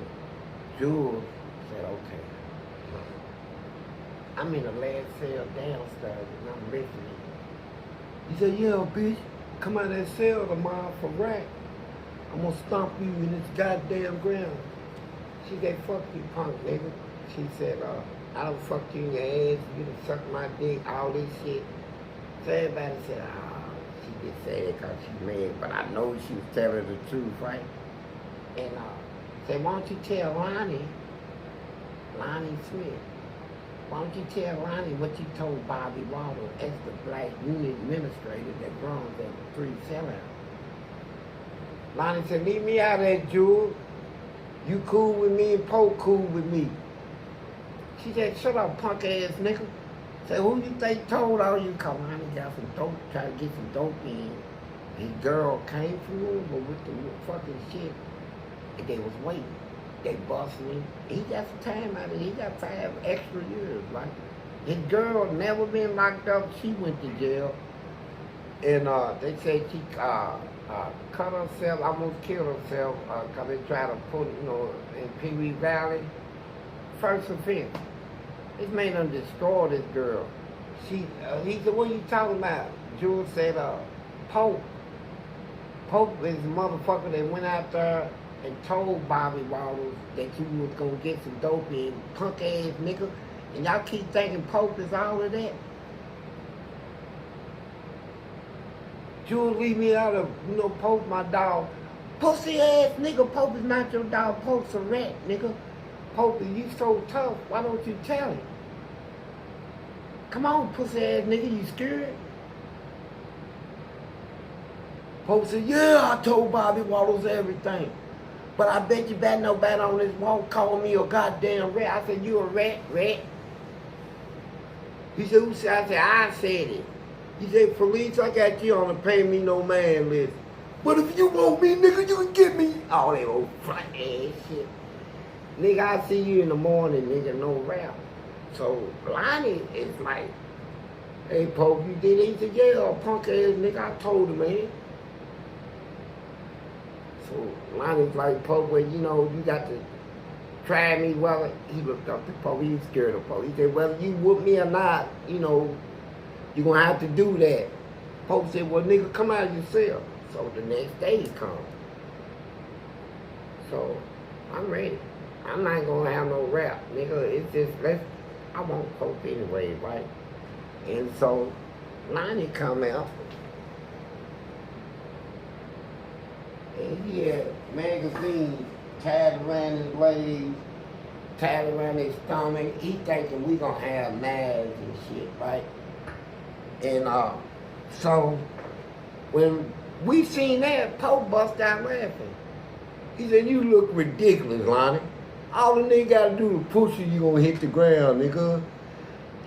Jewel said, okay. I'm in the last cell downstairs and I'm listening. He said, yeah, bitch, come out of that cell tomorrow for rack. I'm gonna stomp you in this goddamn ground. She said, fuck you, punk nigga. She said, I don't fuck you in your ass, you done suck my dick, all this shit. So everybody said, she just said it because she's mad, but I know she was telling the truth, right? And said, why don't you tell Lonnie Smith, why don't you tell Lonnie what you told Bobby Waddle, as the black unit administrator that runs at 3 sellouts? Lonnie said, leave me out of that, Jewel. You cool with me and Pope cool with me. She said, shut up, punk ass nigga. Said, who you think told all you? Cause Lonnie got some dope, tried to get some dope in. His girl came through him, but with the fucking shit, and they was waiting. They busted him. He got some time out of it. He got 5 extra years, right? His girl never been locked up. She went to jail. And they said she cut herself, almost killed herself, because they tried to put, in Pee Wee Valley. First offense. This man done destroyed this girl. He said, what are you talking about? Jewel said, Pope. Pope is the motherfucker that went out there and told Bobby Waddles that you was gonna get some dope in, punk ass nigga. And y'all keep thinking Pope is all of that. Jewel leave me out of, Pope my dog. Pussy ass nigga, Pope is not your dog, Pope's a rat, nigga. Pope, you so tough, why don't you tell him? Come on, pussy ass nigga, you scared? Pope said, yeah, I told Bobby Waddles everything. But I bet you bet nobody on this walk call me a goddamn rat. I said, you a rat? He said, who said? I said, I said it. He said, Fleece, I got you on the pay me no man list. But if you want me, nigga, you can get me. All that old flat ass shit. Nigga, I see you in the morning, nigga, no rap. So Lonnie is like, hey, Pope, you did it? He said, yeah, punk ass nigga, I told him, man. So Lonnie's like, Pope, well, you got to try me. Well, he looked up to Pope, he was scared of Pope. He said, whether you whoop me or not, you're going to have to do that. Pope said, well, nigga, come out of your cell. So the next day he comes. So I'm ready. I'm not going to have no rap, nigga. It's just, I want Pope anyway, right? And so Lonnie come out. And he had magazines tied around his legs, tied around his stomach. He thinking we gonna have knives and shit, right? And so when we seen that, Pope bust out laughing. He said, you look ridiculous, Lonnie. All the nigga gotta do is push you gonna hit the ground, nigga.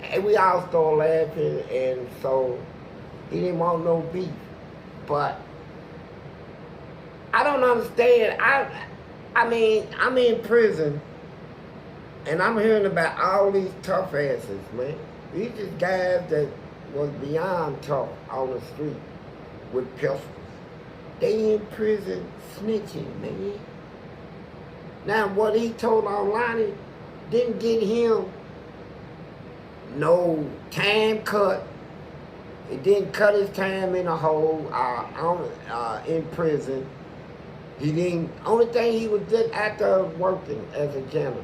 And we all started laughing, and so he didn't want no beef. But I don't understand. I mean, I'm in prison, and I'm hearing about all these tough asses, man. These just guys that was beyond tough on the street with pistols. They in prison snitching, man. Now, what he told on Lonnie didn't get him no time cut. It didn't cut his time in a hole in prison. He didn't. Only thing he was just out there working as a janitor.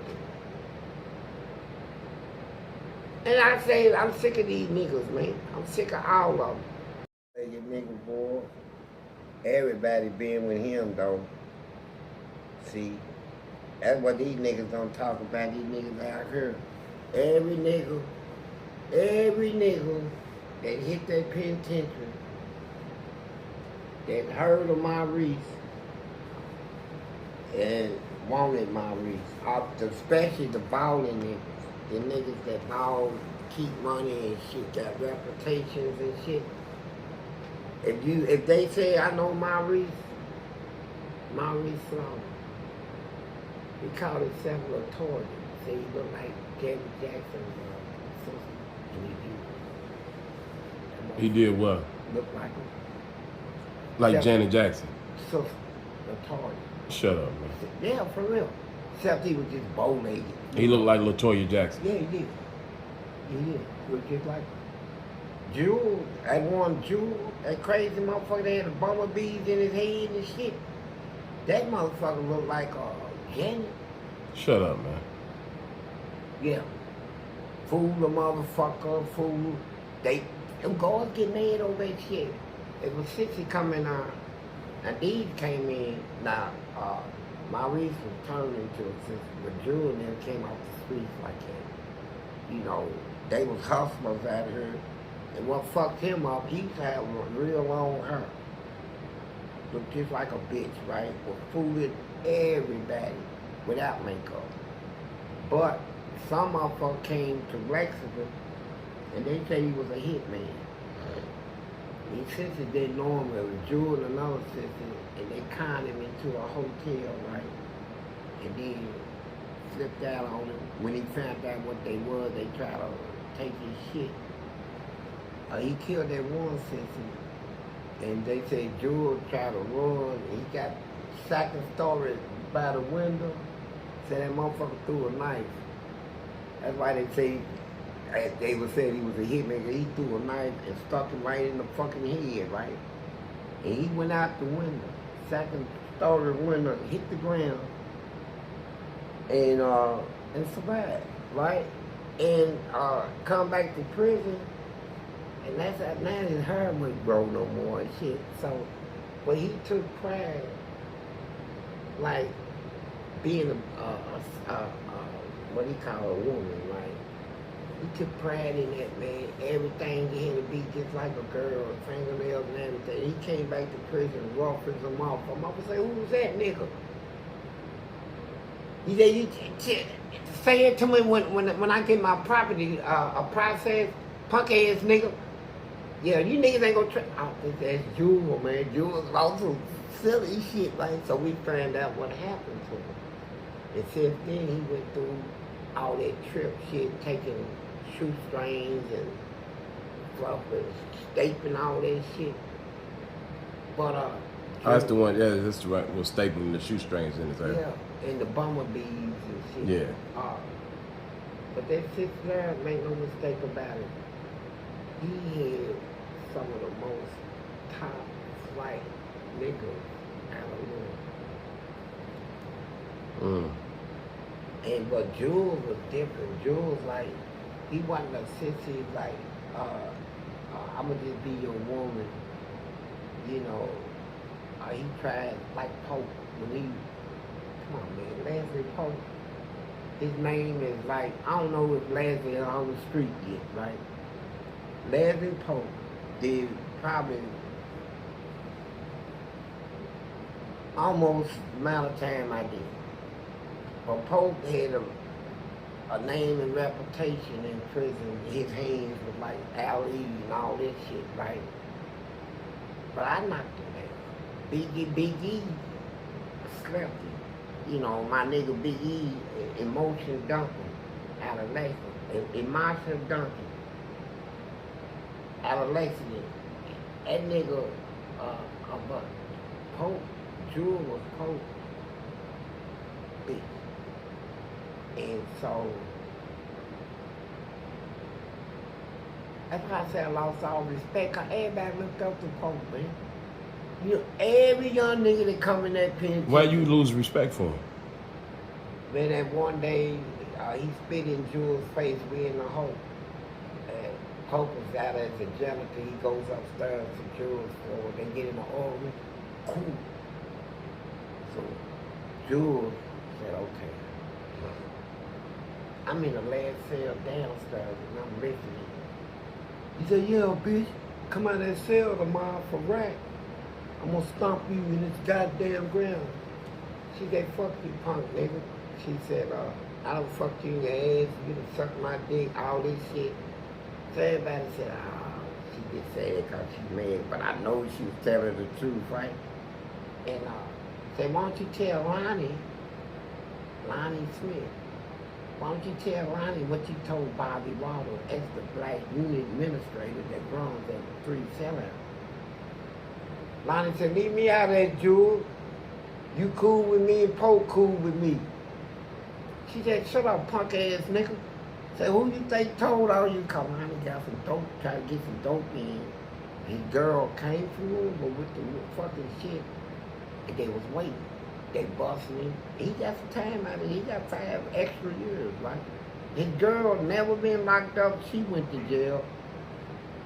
And I say, I'm sick of these niggas, man. I'm sick of all of them. Hey, you nigga boy. Everybody been with him, though. See? That's what these niggas don't talk about, these niggas out here. Every nigga that hit that penitentiary, that heard of Maurice, and wanted Maurice, especially the balling niggas, the niggas that ball, keep money and shit, got reputations and shit. If they say I know Maurice Sloan, he called himself Latoya. Say he look like Janet Jackson's sister, and he did what? Look like him. Like Janet Jackson. Sister, Latoya. Shut up, man. Yeah, for real. Except he was just bow-legged. He looked like Latoya Jackson. Yeah, he did. He looked just like Jewel. That one Jewel, that crazy motherfucker that had the bumblebees in his head and shit. That motherfucker looked like Janet. Shut up, man. Yeah. Fool the motherfucker, fool. Them girls get mad over that shit. It was 60 coming on. Now these came in. Now, Maurice was turned into a sister, but Drew and them came off the streets like that. You know, they was hustlers out here. And what fucked him up, he used to have real long hair. Looked just like a bitch, right? Was fooling everybody without makeup. But some motherfucker came to Lexington and they said he was a hitman. His sister didn't know him. It was Drew and another sister, and they conned him into a hotel, right? And then flipped out on him. When he found out what they were, they tried to take his shit. He killed that one sister, and they say Drew tried to run. He got second story by the window. Said that motherfucker threw a knife. That's why they say, they would say he was a hitman. He threw a knife and stuck him right in the fucking head, right? And he went out the window, second story window, hit the ground, and survived, right? And come back to prison. And that's now his hair wouldn't grow no more and shit. So, but he took pride, like being what he call a woman, right? He took pride in that, man. Everything he had to be just like a girl, fingernails and everything. He came back to prison, rough as a motherfucker. Mama say, who was that nigga? He said, you say it to me when I get my property, a process, punk ass nigga. Yeah, you niggas ain't gonna try. I think that's Jewel, man. Jewel's also silly shit, right? So we found out what happened to him. And since then, he went through all that trip shit, taking shoestrings and fluff and stapling all that shit. But, that's the one, yeah, that's the right, was stapling the shoestrings in his hair. Yeah, and the bumblebees and shit. Yeah. But that six there, make no mistake about it, he had some of the most top flight niggas out of the world. And but Jules was different. Jules, like, he wasn't a sissy, like, I'ma just be your woman. You know, he tried, like Pope, when he, come on man, Leslie Pope. His name is like, I don't know if Leslie is on the street yet, right? Leslie Pope did probably almost the amount of time I did. But Pope had a name and reputation in prison. His hands was like Ali and all that shit, right? But I knocked him down. Big E slept him. You know, my nigga Big E, Emotion Duncan, out of Lexington. Emotion Duncan, out of Lexington. That nigga, but Pope, Jewel was Pope, bitch. And so, that's why I say I lost all respect, cause everybody looked up to Pope, man. You know, every young nigga that come in that pen. Why you lose respect for him? Man, that one day, he spit in Jewel's face, we in the hole. And Pope was out as a janitor. He goes upstairs, secures for they get in the oil room. Cool. So Jules said, okay. I'm in the last cell downstairs and I'm listening. He said, yeah, bitch, come out of that cell tomorrow for rack. I'm gonna stomp you in this goddamn ground. She said, fuck you, punk nigga. She said, I don't fuck you in your ass, you done suck my dick, all this shit. So everybody said, she just said it because she's mad, but I know she was telling the truth, right? And said, why don't you tell Lonnie Smith, why don't you tell Lonnie what you told Bobby Waddle as the black unit administrator that runs at the 3 sellout? Lonnie said, leave me out of that, Jewel. You cool with me and Poe cool with me. She said, shut up, punk ass nigga. Said, who you think told all you? Cause Lonnie got some dope, tried to get some dope in. His girl came from him, but with the fucking shit, and they was waiting. They busting him. He got some time out of it. He got 5 extra years, right? His girl never been locked up. She went to jail.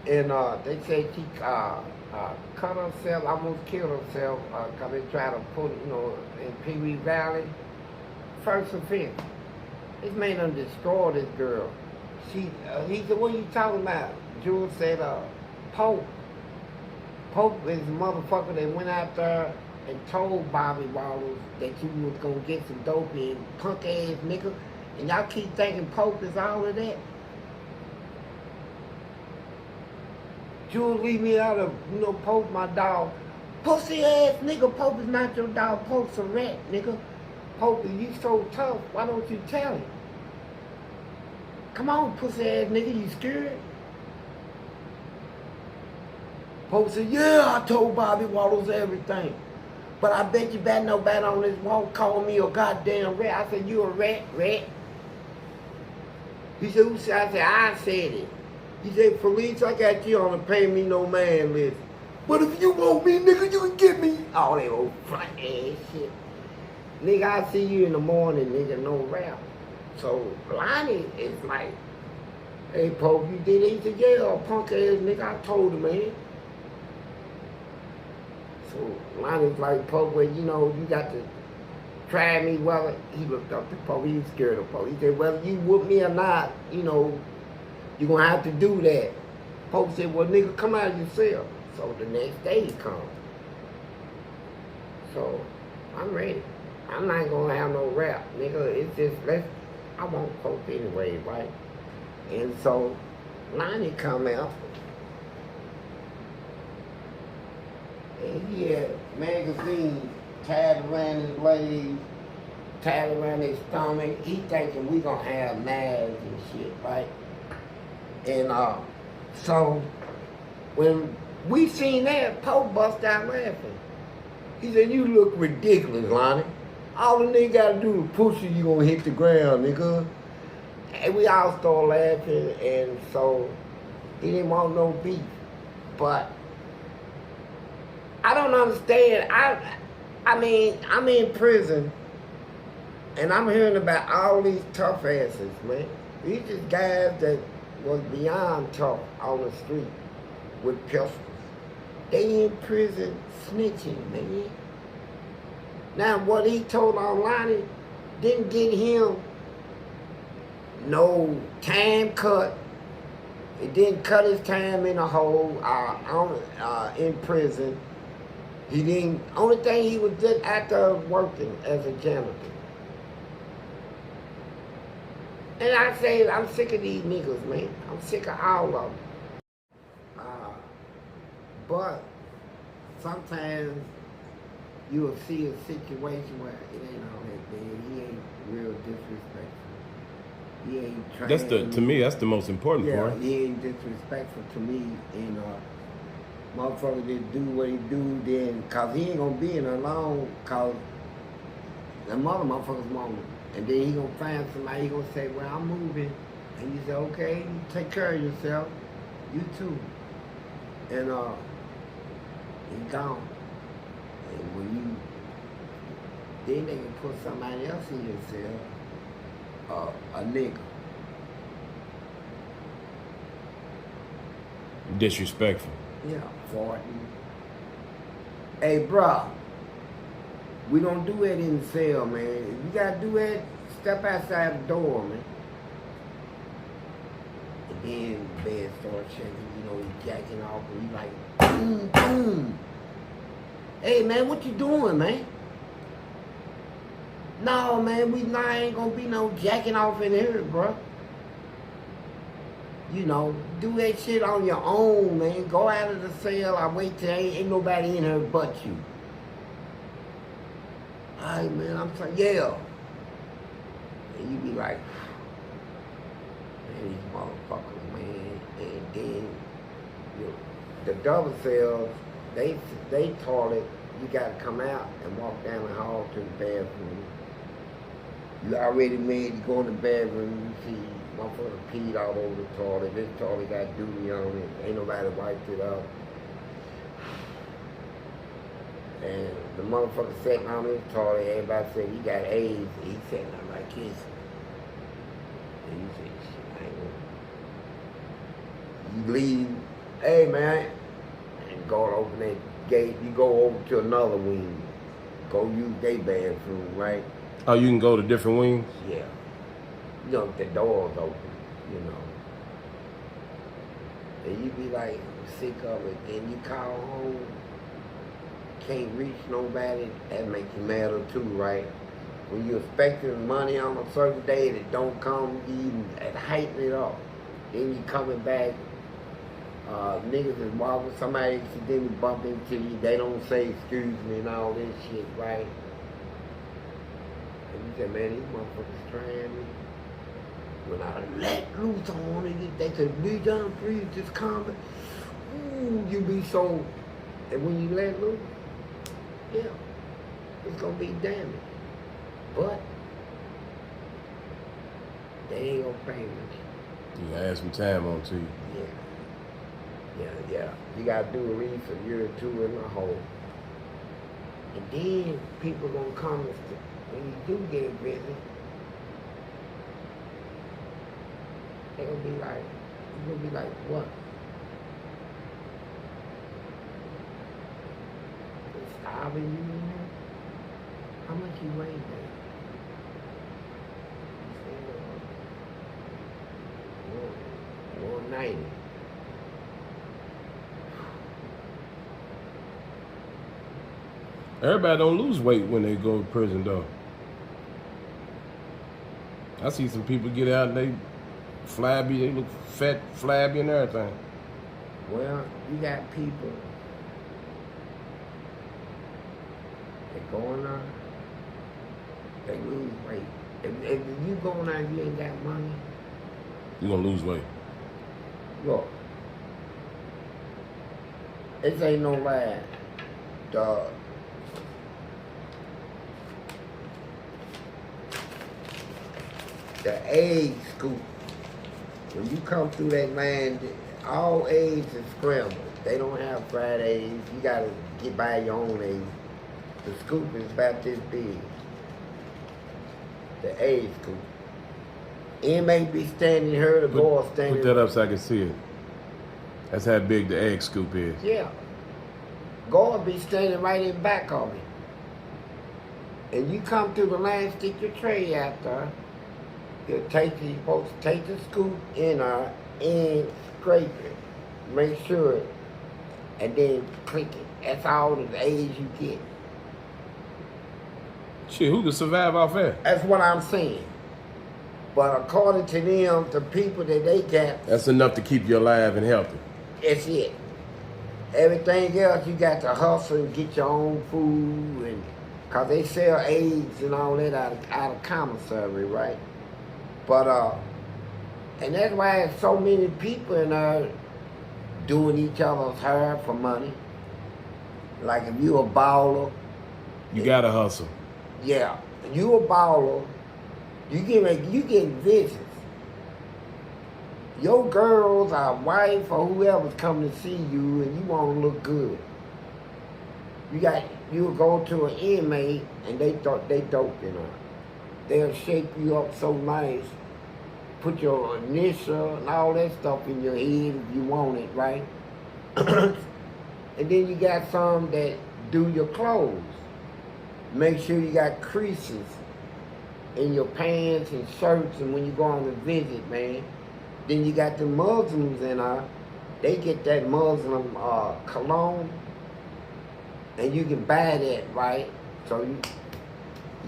And they said she cut herself, almost killed herself, because they tried to put, in Pee Wee Valley. First offense. This man done destroyed this girl. He said, what are you talking about? Jules said, Pope. Pope is the motherfucker that went out there and told Bobby Wallace that you was gonna get some dope in, punk ass nigga. And y'all keep thinking Pope is all of that. Jules, leave me out of, Pope my dog. Pussy ass nigga, Pope is not your dog, Pope's a rat, nigga. Pope, you so tough, why don't you tell him? Come on, pussy ass nigga, you scared? Pope said, yeah, I told Bobby Waddles everything. But I bet you bet nobody on this won't call me a goddamn rat. I said, you a rat? He said, who said? I said, I said it. He said, Fleece, I got you on the pay me no man list. But if you want me, nigga, you can get me. All that old front ass shit. Nigga, I see you in the morning, nigga, no rap. So Lonnie is like, hey, Pope, you did it? He said, yeah, punk ass nigga, I told him, man. So Lonnie's like, Pope, well, you got to try me. Well, he looked up to Pope. He was scared of Pope. He said, whether you whoop me or not, you're going to have to do that. Pope said, well, nigga, come out of your cell. So the next day he comes. So I'm ready. I'm not going to have no rap, nigga. It's just, I want Pope anyway, right? And so Lonnie come out. And he had magazines tied around his legs, tied around his stomach. He thinking we gonna have knives and shit, right? And so when we seen that, Pope bust out laughing. He said, you look ridiculous, Lonnie. All the nigga gotta do is push you gonna hit the ground, nigga. And we all started laughing, and so he didn't want no beef. But I don't understand. I mean, I'm in prison, and I'm hearing about all these tough asses, man. These just guys that was beyond tough on the street with pistols. They in prison snitching, man. Now, what he told on Lonnie didn't get him no time cut. It didn't cut his time in a hole in prison. He didn't, only thing he was just out there working as a janitor. And I say, I'm sick of these niggas, man. I'm sick of all of them. But sometimes you'll see a situation where it ain't all that bad. He ain't real disrespectful. He ain't trying. To me, that's the most important part. Yeah, he ain't disrespectful to me, and motherfucker just do what he do then, cause he ain't gonna be in there long, cause the motherfuckers want him. And then he gonna find somebody, he gonna say, well, I'm moving. And you say, okay, you take care of yourself. You too. And he gone. And when then they can put somebody else in your cell, a nigga. Disrespectful. Yeah, farting. Hey, bro, we don't do that in the cell, man. If you gotta do that, step outside the door, man. And then the bed starts shaking, you know, he's jacking off, and you like, boom, boom. Hey, man, what you doing, man? No, man, ain't gonna be no jacking off in here, bro. You know, do that shit on your own, man. Go out of the cell. I wait till ain't nobody in here but you. Alright, man, I'm saying, yeah. And you be like, man, these motherfuckers, man. And then the double cells, they toilet, you gotta come out and walk down the hall to the bathroom. You already made to go in the bathroom, you see motherfucker peed all over the toilet. This toilet got duty on it. Ain't nobody wiped it up. And the motherfucker sitting on his toilet, everybody said he got AIDS. He sitting there like this. And you say, shit, I ain't gonna. You leave, hey man, and go open that gate. You go over to another wing. Go use their bathroom, right? Oh, you can go to different wings? Yeah. You know, the door's open, you know. And you be like sick of it. Then you call home, can't reach nobody, that makes you madder too, right? When you're expecting money on a certain day that don't come, you heighten it up. Then you coming back, niggas is walking, somebody accidentally bump into you, they don't say excuse me and all this shit, right? And you say, man, these motherfuckers trying me. When I let loose on it, they said, be done, please, just calm down. Ooh, you be so, and when you let loose, yeah, it's gonna be damaged. But they ain't gonna pay much. You gotta add some time on to you. Yeah. You gotta do a read for a year or two in the hole. And then people gonna come and when you do get a visit, they gonna be like, you gonna be like, what? They starving you in there? How much you weigh there? You say, 190. Everybody don't lose weight when they go to prison, though. I see some people get out and they flabby, they look fat, flabby and everything. Well, you got people that go in there, they lose weight. If you go in there and you ain't got money, You're gonna lose weight. look, this ain't no lie. The egg scoop, when you come through that land, all eggs are scrambled. They don't have fried eggs. You gotta get by your own eggs. The scoop is about this big. The egg scoop. Inmate be standing here, the boy standing. Put that up so I can see it. That's how big the egg scoop is. Yeah. Guard be standing right in back of me. And you come through the line, stick your tray out there. You're supposed to take the scoop in there and scrape it. Make sure, and then click it. That's all the eggs you get. Shit, who can survive off that? That's what I'm saying. But according to them, the people that they got, That's enough to keep you alive and healthy. that's it. Everything else, you got to hustle and get your own food, and cause they sell eggs and all that out of commissary, right? But and that's why so many people in there doing each other's hair for money. Like if you a baller, You gotta hustle. yeah, you a baller, you get visits. Your girls or wife or whoever's coming to see you and you want to look good. You go to an inmate and they thought they doped in her. They'll shape you up so nice put your initial and all that stuff in your head if you want it, right? And then you got some that do your clothes. Make sure you got creases in your pants and shirts and when you go on a visit, man. Then you got the Muslims in they get that Muslim cologne, and you can buy that, right? So you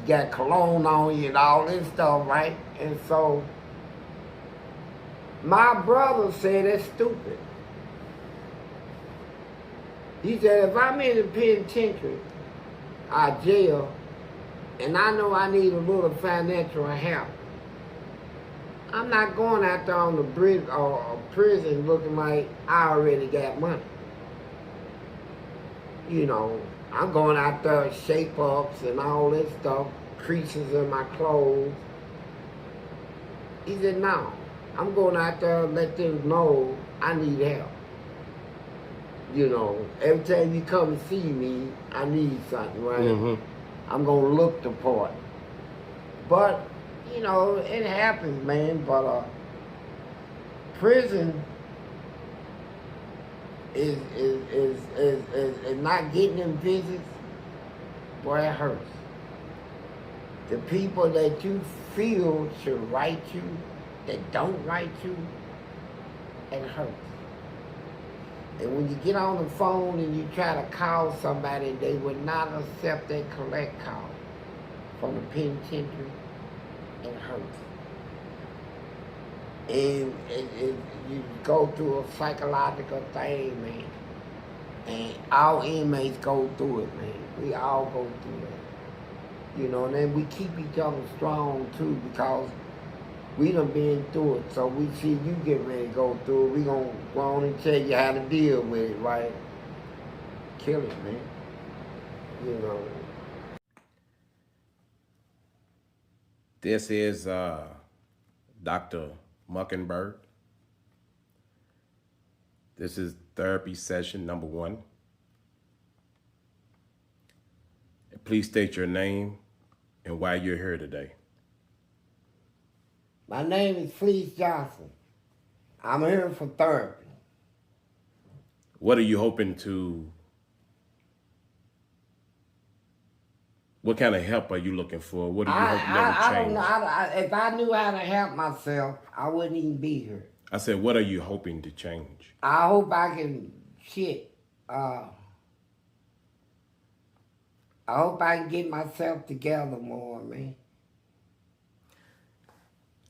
got cologne on you and all this stuff, right? And so my brother said that's stupid. He said if I'm in the penitentiary, jail, and I know I need a little financial help, I'm not going out there on the bridge or prison looking like I already got money. You know, I'm going out there shape-ups and all this stuff, creases in my clothes. He said, no, I'm going out there and let them know I need help. You know, every time you come and see me, I need something, right? Mm-hmm. I'm going to look the part. But, you know, it happens, man, but prison is not getting them visits, boy, it hurts. The people that you feel should write you, that don't write you, it hurts. And when you get on the phone and you try to call somebody, they would not accept that collect call from the penitentiary, it hurts. And you go through a psychological thing, man. And all inmates go through it, man. We all go through it. You know, and then we keep each other strong, too, because we done been through it. So we see you get ready to go through it. We gonna go on and tell you how to deal with it, right? Kill it, man. You know. This is Dr. Muckenberg. This is therapy session number 1. Please state your name and why you're here today. My name is Fleece Johnson. I'm here for therapy. What are you hoping to, what kind of help are you looking for? What do you hope never change? I don't know. If I knew how to help myself, I wouldn't even be here. I said, what are you hoping to change? I hope I can, I hope I can get myself together more, man.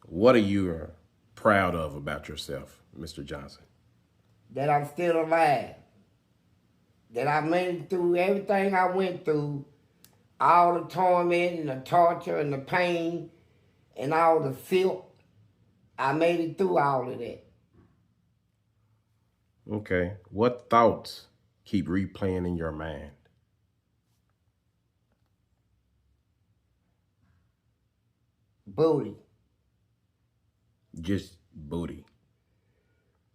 What are you proud of about yourself, Mr. Johnson? That I'm still alive. That I made it through everything I went through, all the torment and the torture and the pain and all the filth. I made it through all of that. Okay. What thoughts keep replaying in your mind? Booty. Just booty.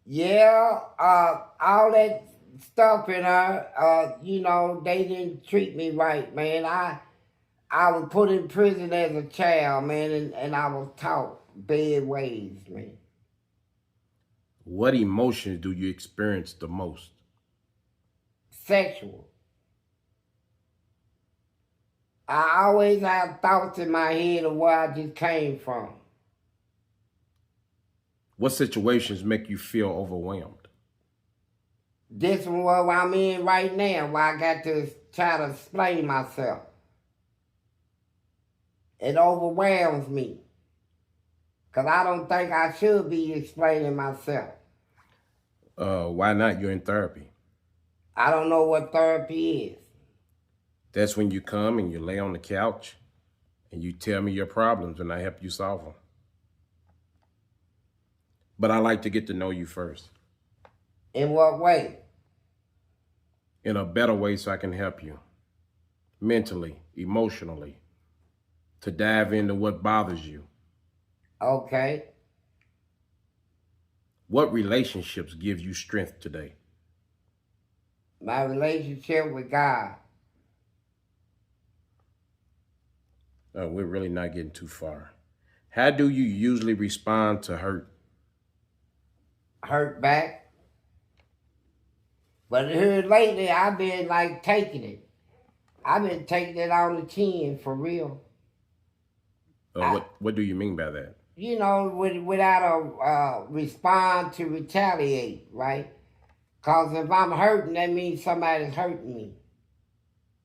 Yeah, all that stuff in her, you know, they didn't treat me right, man. I was put in prison as a child, man, and I was taught bad ways, man. What emotions do you experience the most? Sexual. I always have thoughts in my head of where I just came from. What situations make you feel overwhelmed? This one where I'm in right now, where I got to try to explain myself. It overwhelms me. Because I don't think I should be explaining myself. Why not? You're in therapy. I don't know what therapy is. That's when you come and you lay on the couch and you tell me your problems and I help you solve them. But I like to get to know you first. In what way? In a better way so I can help you. Mentally, emotionally. To dive into what bothers you. Okay. What relationships give you strength today? My relationship with God. We're really not getting too far. How do you usually respond to hurt? Hurt back. But here lately, I've been like taking it. I've been taking it on the chin for real. What do you mean by that? You know, without a respond to retaliate, right? Because if I'm hurting, that means somebody's hurting me.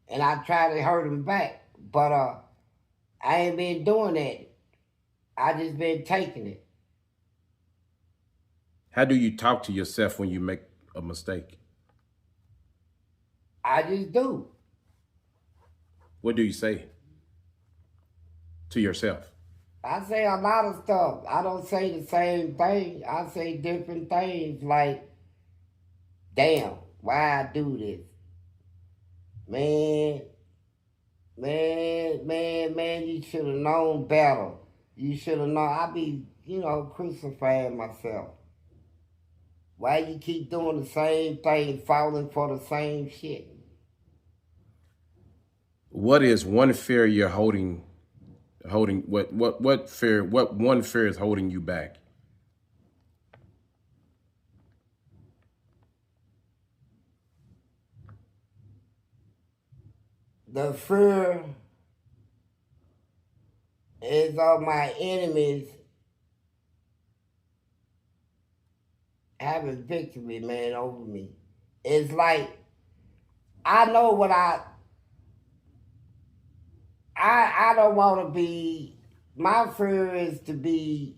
And I try to hurt them back. But I ain't been doing that. I just been taking it. How do you talk to yourself when you make a mistake? I just do. What do you say to yourself? I say a lot of stuff. I don't say the same thing. I say different things like, damn, why I do this? Man, you should have known better. You should have known. I be, crucifying myself. Why you keep doing the same thing, falling for the same shit? What is one fear you're holding? What one fear is holding you back? The fear is of my enemies having victory, man, over me. It's like, I know what I don't want to be, my fear is to be,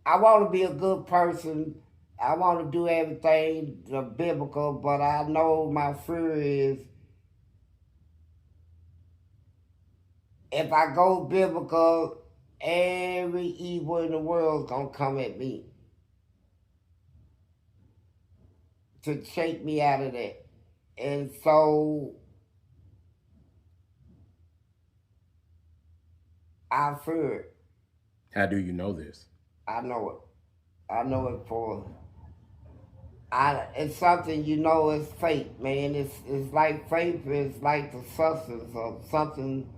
I want to be a good person. I want to do everything the biblical, but I know my fear is if I go biblical, every evil in the world is going to come at me to shake me out of that. And so I fear it. How do you know this? I know it. I know it for... it's something, it's faith, man. It's like faith is like the substance of something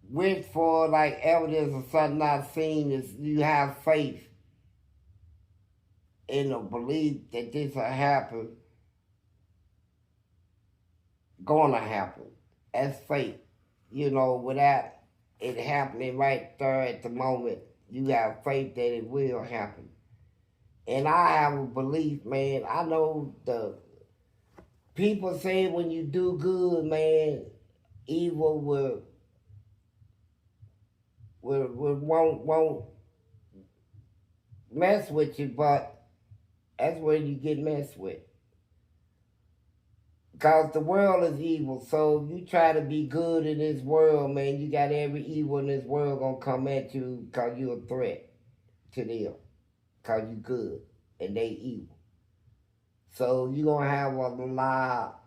which for like evidence of something not seen is you have faith in a belief that this will happen, gonna happen. That's faith. Without it happening right there at the moment, you have faith that it will happen. And I have a belief, man. I know the people say when you do good, man, evil won't mess with you, but that's where you get messed with. Because the world is evil, so if you try to be good in this world, man, you got every evil in this world gonna come at you because you're a threat to them. Because you good and they evil. So you're going to have a lot,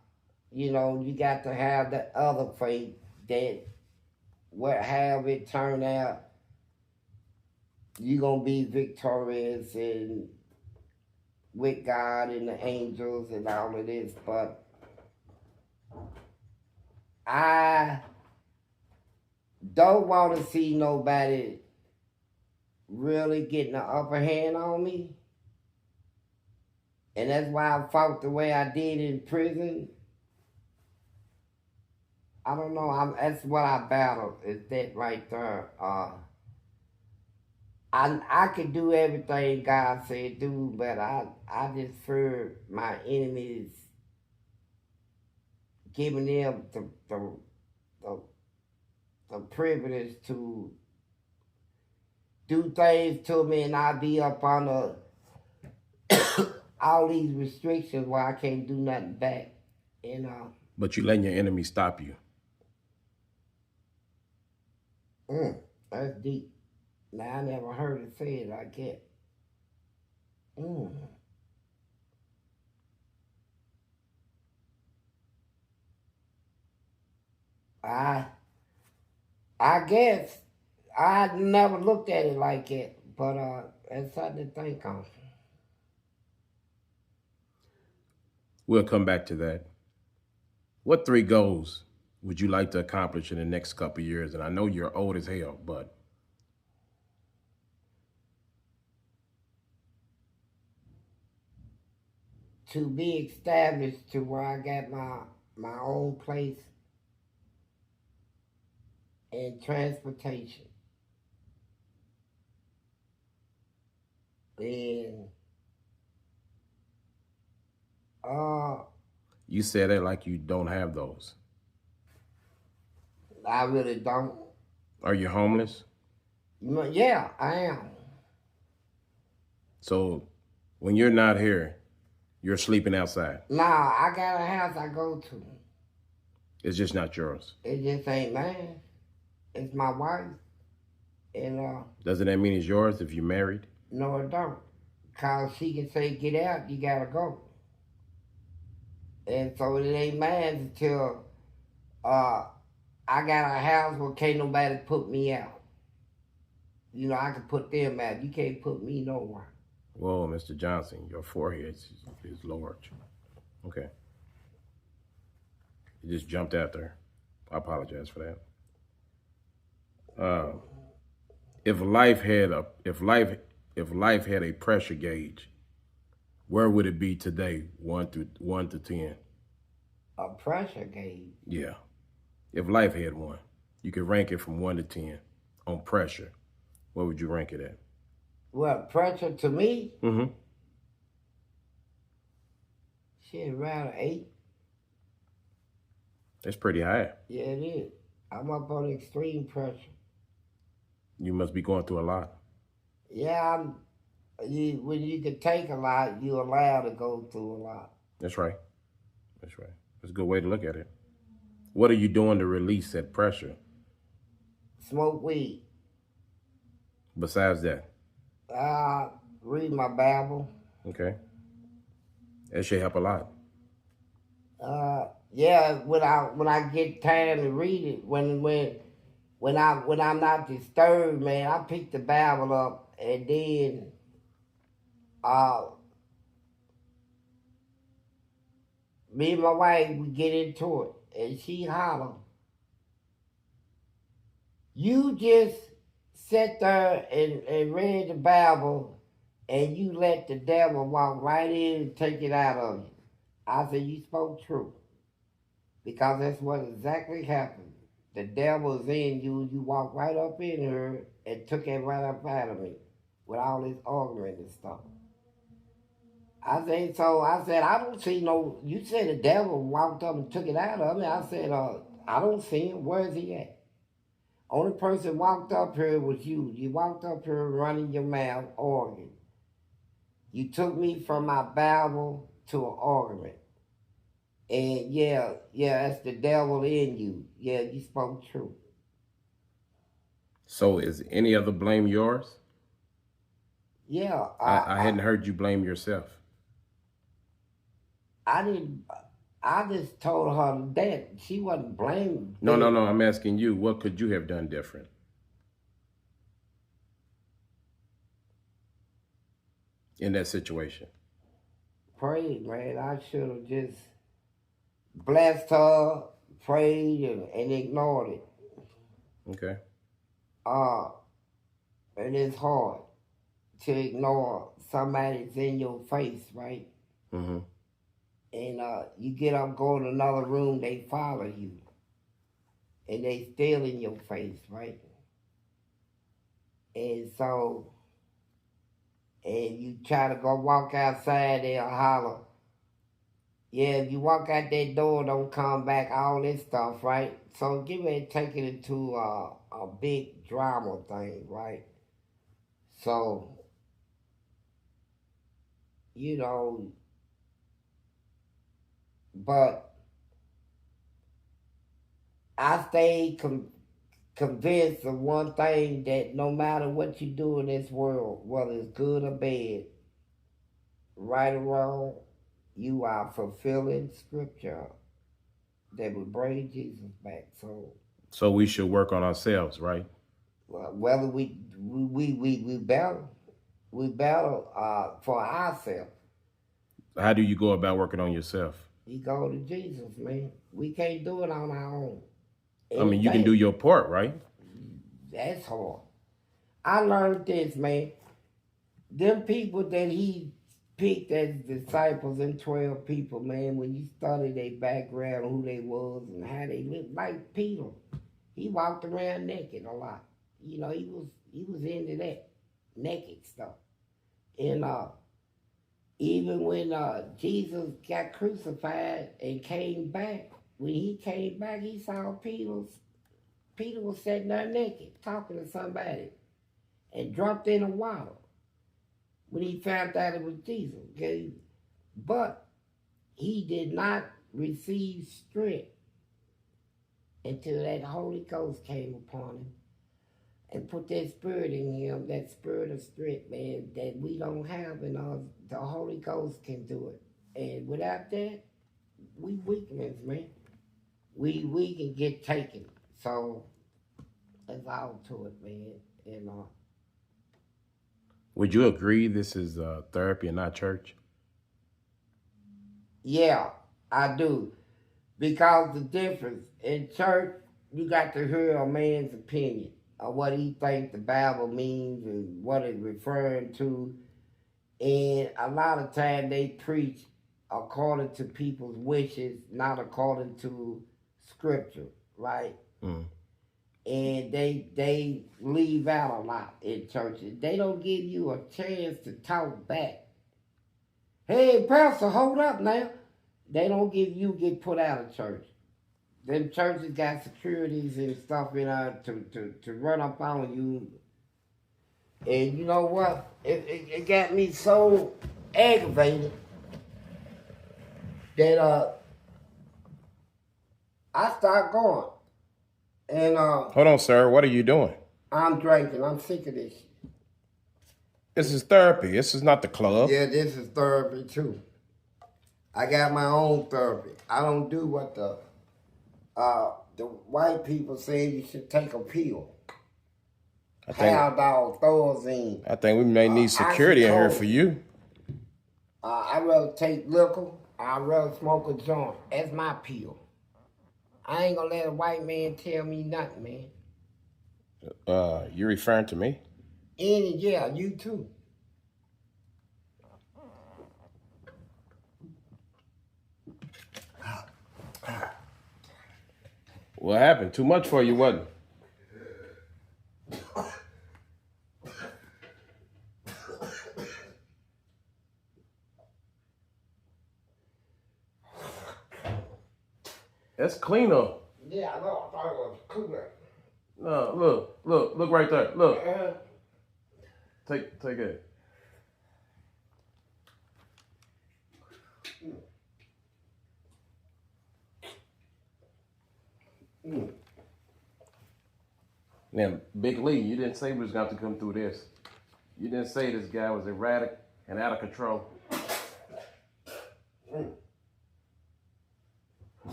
you got to have the other faith that however it turn out, you're going to be victorious and with God and the angels and all of this. But I don't want to see nobody really getting the upper hand on me. And that's why I fought the way I did in prison. I don't know, that's what I battled, is that right there. I could do everything God said do, but I just fear my enemies giving them the privilege to do things to me, and I be up on all these restrictions where I can't do nothing back, But you letting your enemy stop you. That's deep. Now, I never heard it said like that. I guess I never looked at it like that, but it's something to think on. We'll come back to that. What 3 goals would you like to accomplish in the next couple of years? And I know you're old as hell, but to be established to where I got my own place and transportation. And you said it like you don't have those. I really don't. Are you homeless? Yeah, I am. So when you're not here, you're sleeping outside. Nah, I got a house I go to. It's just not yours. It just ain't mine. It's my wife. And doesn't that mean it's yours if you're married? No, it don't. Cause she can say, get out, you gotta go. And so it ain't mine until I got a house where can't nobody put me out. You know, I can put them out. You can't put me nowhere. Whoa, Mr. Johnson, your forehead is lowered. Okay. You just jumped out there. I apologize for that. If life had a pressure gauge, where would it be today, 1 to 10? A pressure gauge? Yeah. If life had one, you could rank it from 1 to 10 on pressure. What would you rank it at? What, pressure to me? Mm-hmm. Shit, around 8. That's pretty high. Yeah, it is. I'm up on extreme pressure. You must be going through a lot. Yeah, when you can take a lot, you're allowed to go through a lot. That's right. That's right. That's a good way to look at it. What are you doing to release that pressure? Smoke weed. Besides that? Read my Bible. Okay. That should help a lot. Yeah, when I get time to read it, when I'm not disturbed, man, I pick the Bible up and then me and my wife, we get into it, and she holler, you just sat there and read the Bible and you let the devil walk right in and take it out of you. I said, you spoke true. Because that's what exactly happened. The devil's in you, you walked right up in her and took it right up out of me with all this argument and stuff. I said, I don't see no, you said the devil walked up and took it out of me. I said, I don't see him. Where is he at? Only person walked up here was you. You walked up here running your mouth, arguing. You took me from my Bible to an argument. And yeah, that's the devil in you. Yeah, you spoke true. So is any other blame yours? Yeah. I hadn't heard you blame yourself. I just told her that she wasn't blaming. No. I'm asking you, what could you have done different? In that situation? Prayed, man. I should have just blessed her, prayed, and ignored it. Okay. And it's hard to ignore somebody's in your face, right? Mm-hmm. And you get up, go in another room, they follow you. And they still in your face, right? And so, and you try to go walk outside, they'll holler. Yeah, if you walk out that door, don't come back, all this stuff, right? So get ready to take it into a big drama thing, right? So, you know, but I stayed convinced of one thing, that no matter what you do in this world, whether it's good or bad, right or wrong, you are fulfilling scripture that will bring Jesus back. So we should work on ourselves, right? Whether we battle for ourselves. How do you go about working on yourself? You go to Jesus, man. We can't do it on our own. I mean, you can do your part, right? That's hard. I learned this, man. Them people that he picked as disciples and 12 people, man, when you study their background, who they was and how they lived, like Peter, he walked around naked a lot. You know, he was into that naked stuff. And even when Jesus got crucified and came back, when he came back, he saw Peter was sitting there naked, talking to somebody, and dropped in the water when he found out it was Jesus. Okay? But he did not receive strength until that Holy Ghost came upon him and put that spirit in him, that spirit of strength, man, that we don't have, and the Holy Ghost can do it. And without that, we weaklings, man. We can get taken. So that's all to it, man. And would you agree this is therapy and not church? yeah, I do. Because the difference in church, you got to hear a man's opinion of what he thinks the Bible means and what it's referring to. And a lot of time they preach according to people's wishes, not according to scripture, right? Mm. And they leave out a lot in churches. They don't give you a chance to talk back. Hey, pastor, hold up now. They don't give you get put out of church. Them churches got securities and stuff in to run up on you. And you know what? It got me so aggravated that I started going. And hold on, sir. What are you doing? I'm drinking. I'm sick of this shit. This is therapy. This is not the club. Yeah, this is therapy too. I got my own therapy. I don't do what the white people say you should take a pill. Haldol, Thorazine. I think we may need security in here for you. I'd rather take liquor. I'd rather smoke a joint. That's my pill. I ain't gonna let a white man tell me nothing, man. You referring to me? Yeah, you too. What happened? Too much for you, wasn't it? That's cleaner. Yeah, I know. I thought it was cooler. No, look right there. Look. Take it. Now, Big Lee, you didn't say we was going to come through this. You didn't say this guy was erratic and out of control.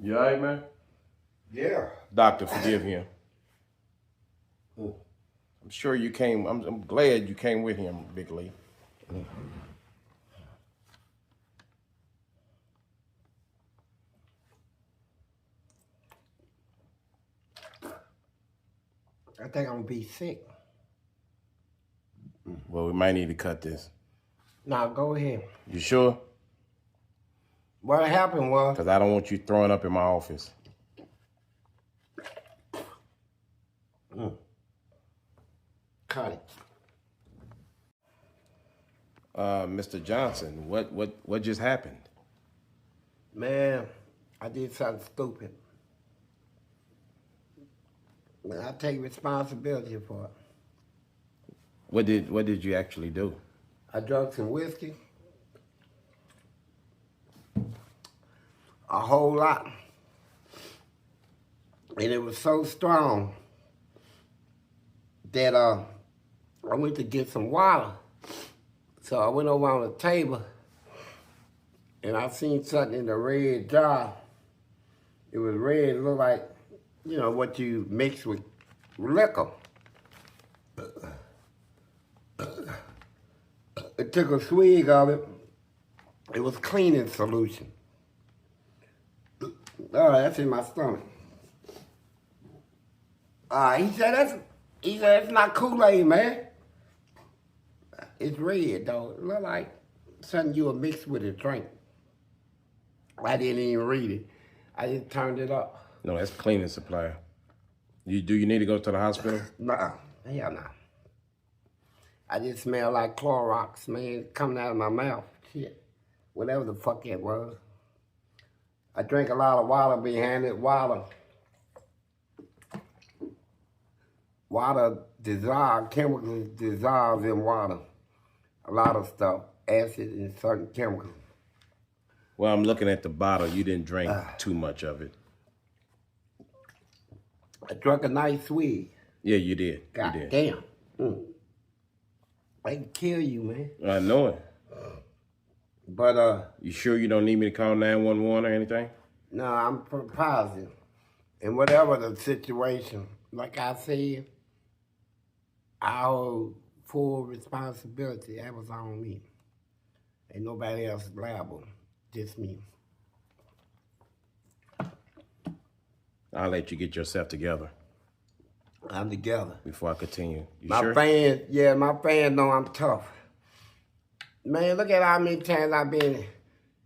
You all right, man? Yeah. Doctor, forgive him. I'm sure you came. I'm glad you came with him, Big Lee. I think I'm gonna be sick. Well, we might need to cut this. Now go ahead. You sure? What happened was, Because I don't want you throwing up in my office. cut it. Mr. Johnson, what just happened? Man, I did something stupid. Man, I take responsibility for it. What did you actually do? I drank some whiskey. A whole lot. And it was so strong that I went to get some water. So I went over on the table and I seen something in the red jar. It was red, it looked like, you know, what you mix with liquor. I took a swig of it It was cleaning solution. Oh, that's in my stomach. He said it's not Kool-Aid, man. It's red though. It look like something you would mix with a drink. I didn't even read it. I just turned it up. No, that's cleaning supply. Do you need to go to the hospital? Nah, hell nah. I just smell like Clorox, man, coming out of my mouth. Shit. Whatever the fuck that was. I drink a lot of water behind it. Water dissolves, chemicals dissolve in water. A lot of stuff, acid and certain chemicals. Well, I'm looking at the bottle. You didn't drink too much of it. I drank a nice swig. Yeah, you did. God you did. damn. I can kill you, man. I know it. But, You sure you don't need me to call 911 or anything? no, I'm positive. And whatever the situation, like I said, I hold full responsibility. That was on me. Ain't nobody else liable, just me. I'll let you get yourself together I'm together. before I continue. You My sure? fans know I'm tough. Man, look at how many times I've been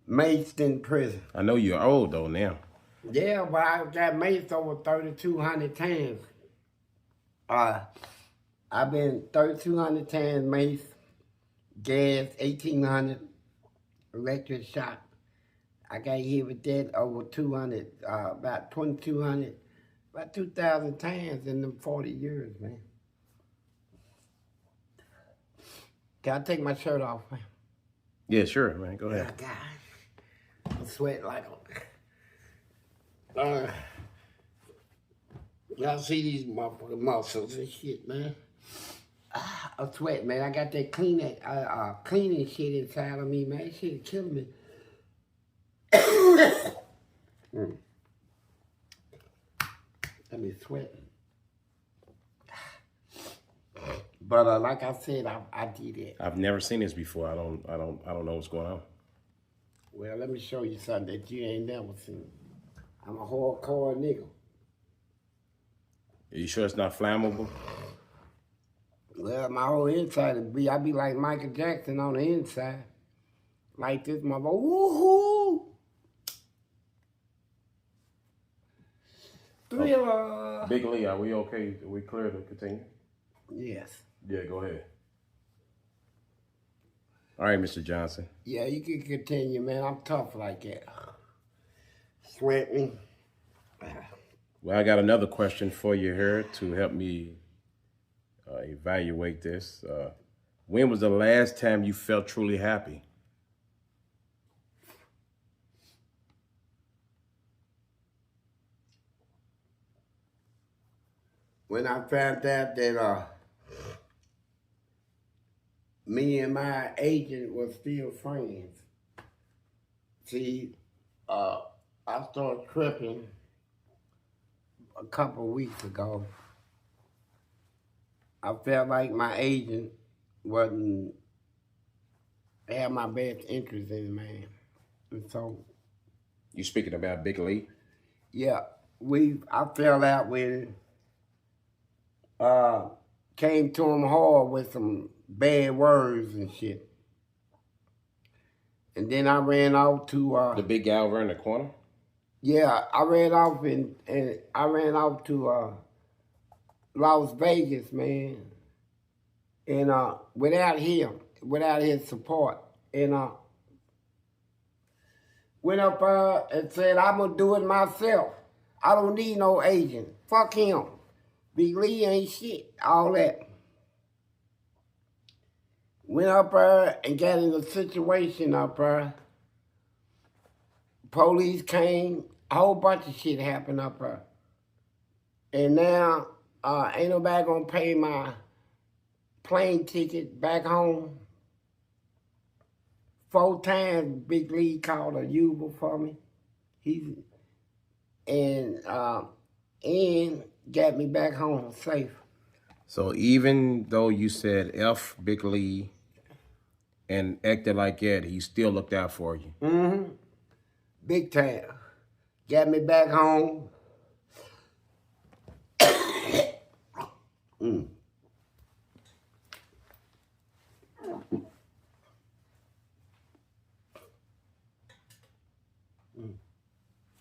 maced in prison. I know you're old though now. Yeah, but I got maced over 3,200 times. I've been 3,200 times maced, gas, 1,800, electric shock. I got hit with that over 200, about 2,200, about 2,000 times in them 40 years, man. Can I take my shirt off, man? Yeah, sure, man. Go ahead. God, I'm sweating like y'all see these motherfucking muscles and shit, man. I'm sweating, man. I got that cleaning shit inside of me, man. That shit is killing me. I be sweating. But like I said, I did it. I've never seen this before. I don't know what's going on. Well, let me show you something that you ain't never seen. I'm a hardcore nigga. Are you sure it's not flammable? Well, my whole inside I be like Michael Jackson on the inside. Like this motherfucker. Woohoo! Thriller. Big Lee, are we okay? Are we clear to continue? Yes. Yeah, go ahead. All right, Mr. Johnson. Yeah, you can continue, man. I'm tough like that. Sweating. Well, I got another question for you here to help me evaluate this. When was the last time you felt truly happy? When I found out that me and my agent were still friends. See, I started tripping a couple of weeks ago. I felt like my agent wasn't had my best interest in man. And so You speaking about Big Lee? yeah, I fell out with him. Came to him hard with some bad words and shit. And then I ran off to The big guy over in the corner? yeah, I ran off and I ran off to Las Vegas, man. And without his support. And went up and said, I'm gonna do it myself. I don't need no agent. Fuck him. Big Lee ain't shit. All that. Went up there and got in a situation up there. Police came. A whole bunch of shit happened up there. And now, ain't nobody gonna pay my plane ticket back home. 4 times Big Lee called a Uber for me. And got me back home safe. So even though you said F Big Lee and acted like that, he still looked out for you. Mm-hmm. Big time. Got me back home. Mm.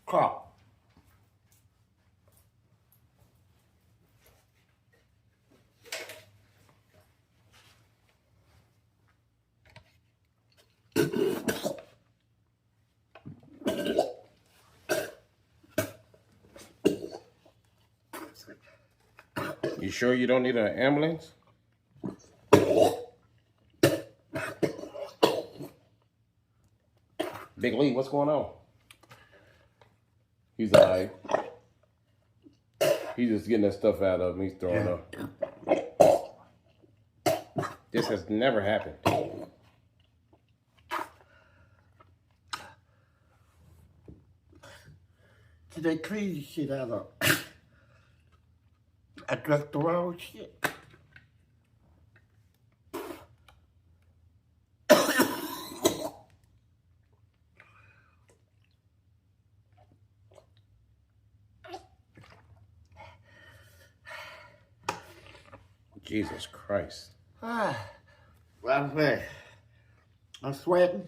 Crop. You sure you don't need an ambulance? Big Lee, what's going on? He's all right. He's just getting that stuff out of him. He's throwing up. This has never happened. So they clean shit out of. I dressed the wrong shit. Jesus Christ. Well, I'm sweating.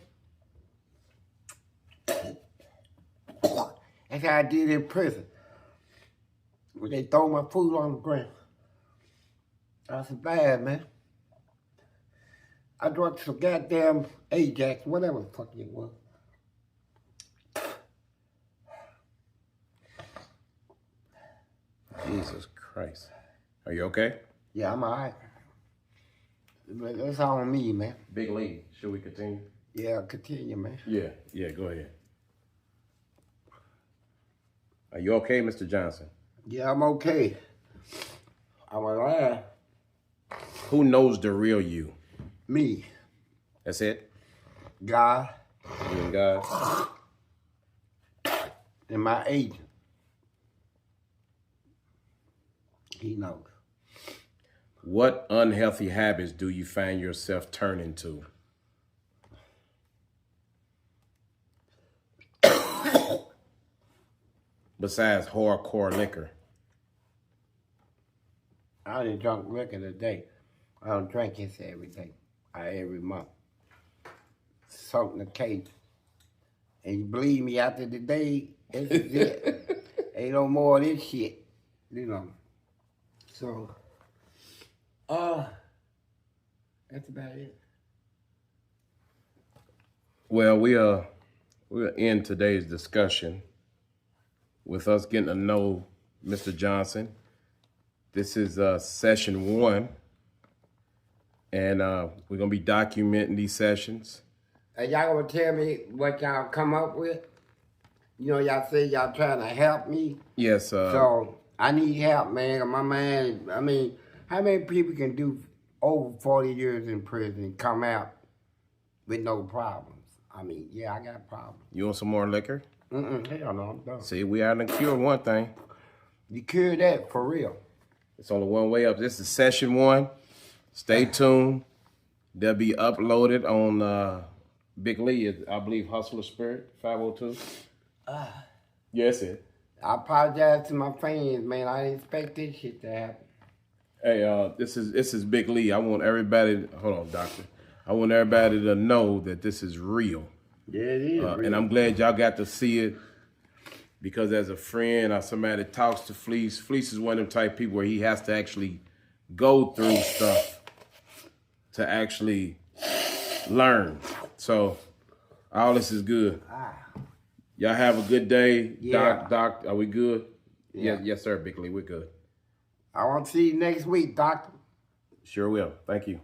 That's how I did in prison. When they throw my food on the ground. I said, bad, man. I drank some goddamn Ajax, whatever the fuck it was. Jesus Christ. Are you okay? Yeah, I'm all right. But that's all on me, man. Big Lee, should we continue? Yeah, continue, man. Yeah, go ahead. Are you okay, Mr. Johnson? Yeah, I'm okay. I'm alive. Who knows the real you? Me. That's it? God. You and God? And my agent. He knows. What unhealthy habits do you find yourself turning to? Besides hardcore liquor. I only drunk liquor today. I don't drink this every day. Every month. Soak in the cake. And you believe me, after the day, this is it. Ain't no more of this shit. You know. So, that's about it. Well, we'll end today's discussion with us getting to know Mr. Johnson. This is session 1, and we're gonna be documenting these sessions. Hey, y'all gonna tell me what y'all come up with? You know, y'all say y'all trying to help me. Yes. So I need help, man. My man, I mean, how many people can do over 40 years in prison and come out with no problems? I mean, yeah, I got problems. You want some more liquor? Hell no, I'm done. See, we are gonna cure one thing. You cure that for real. It's only one way up. This is session 1. Stay tuned. They'll be uploaded on Big Lee, I believe, Hustler Spirit 502. Yes, it. I apologize to my fans, man. I didn't expect this shit to happen. Hey, this is Big Lee. I want everybody. Hold on, doctor. I want everybody to know that this is real. Yeah, it is real. And I'm glad y'all got to see it, because as a friend or somebody that talks to Fleece, Fleece is one of them type people where he has to actually go through stuff to actually learn. So all this is good. Y'all have a good day. Yeah. Doc, are we good? Yeah. Yes, sir, Big Lee, we're good. I want to see you next week, doctor. Sure will. Thank you.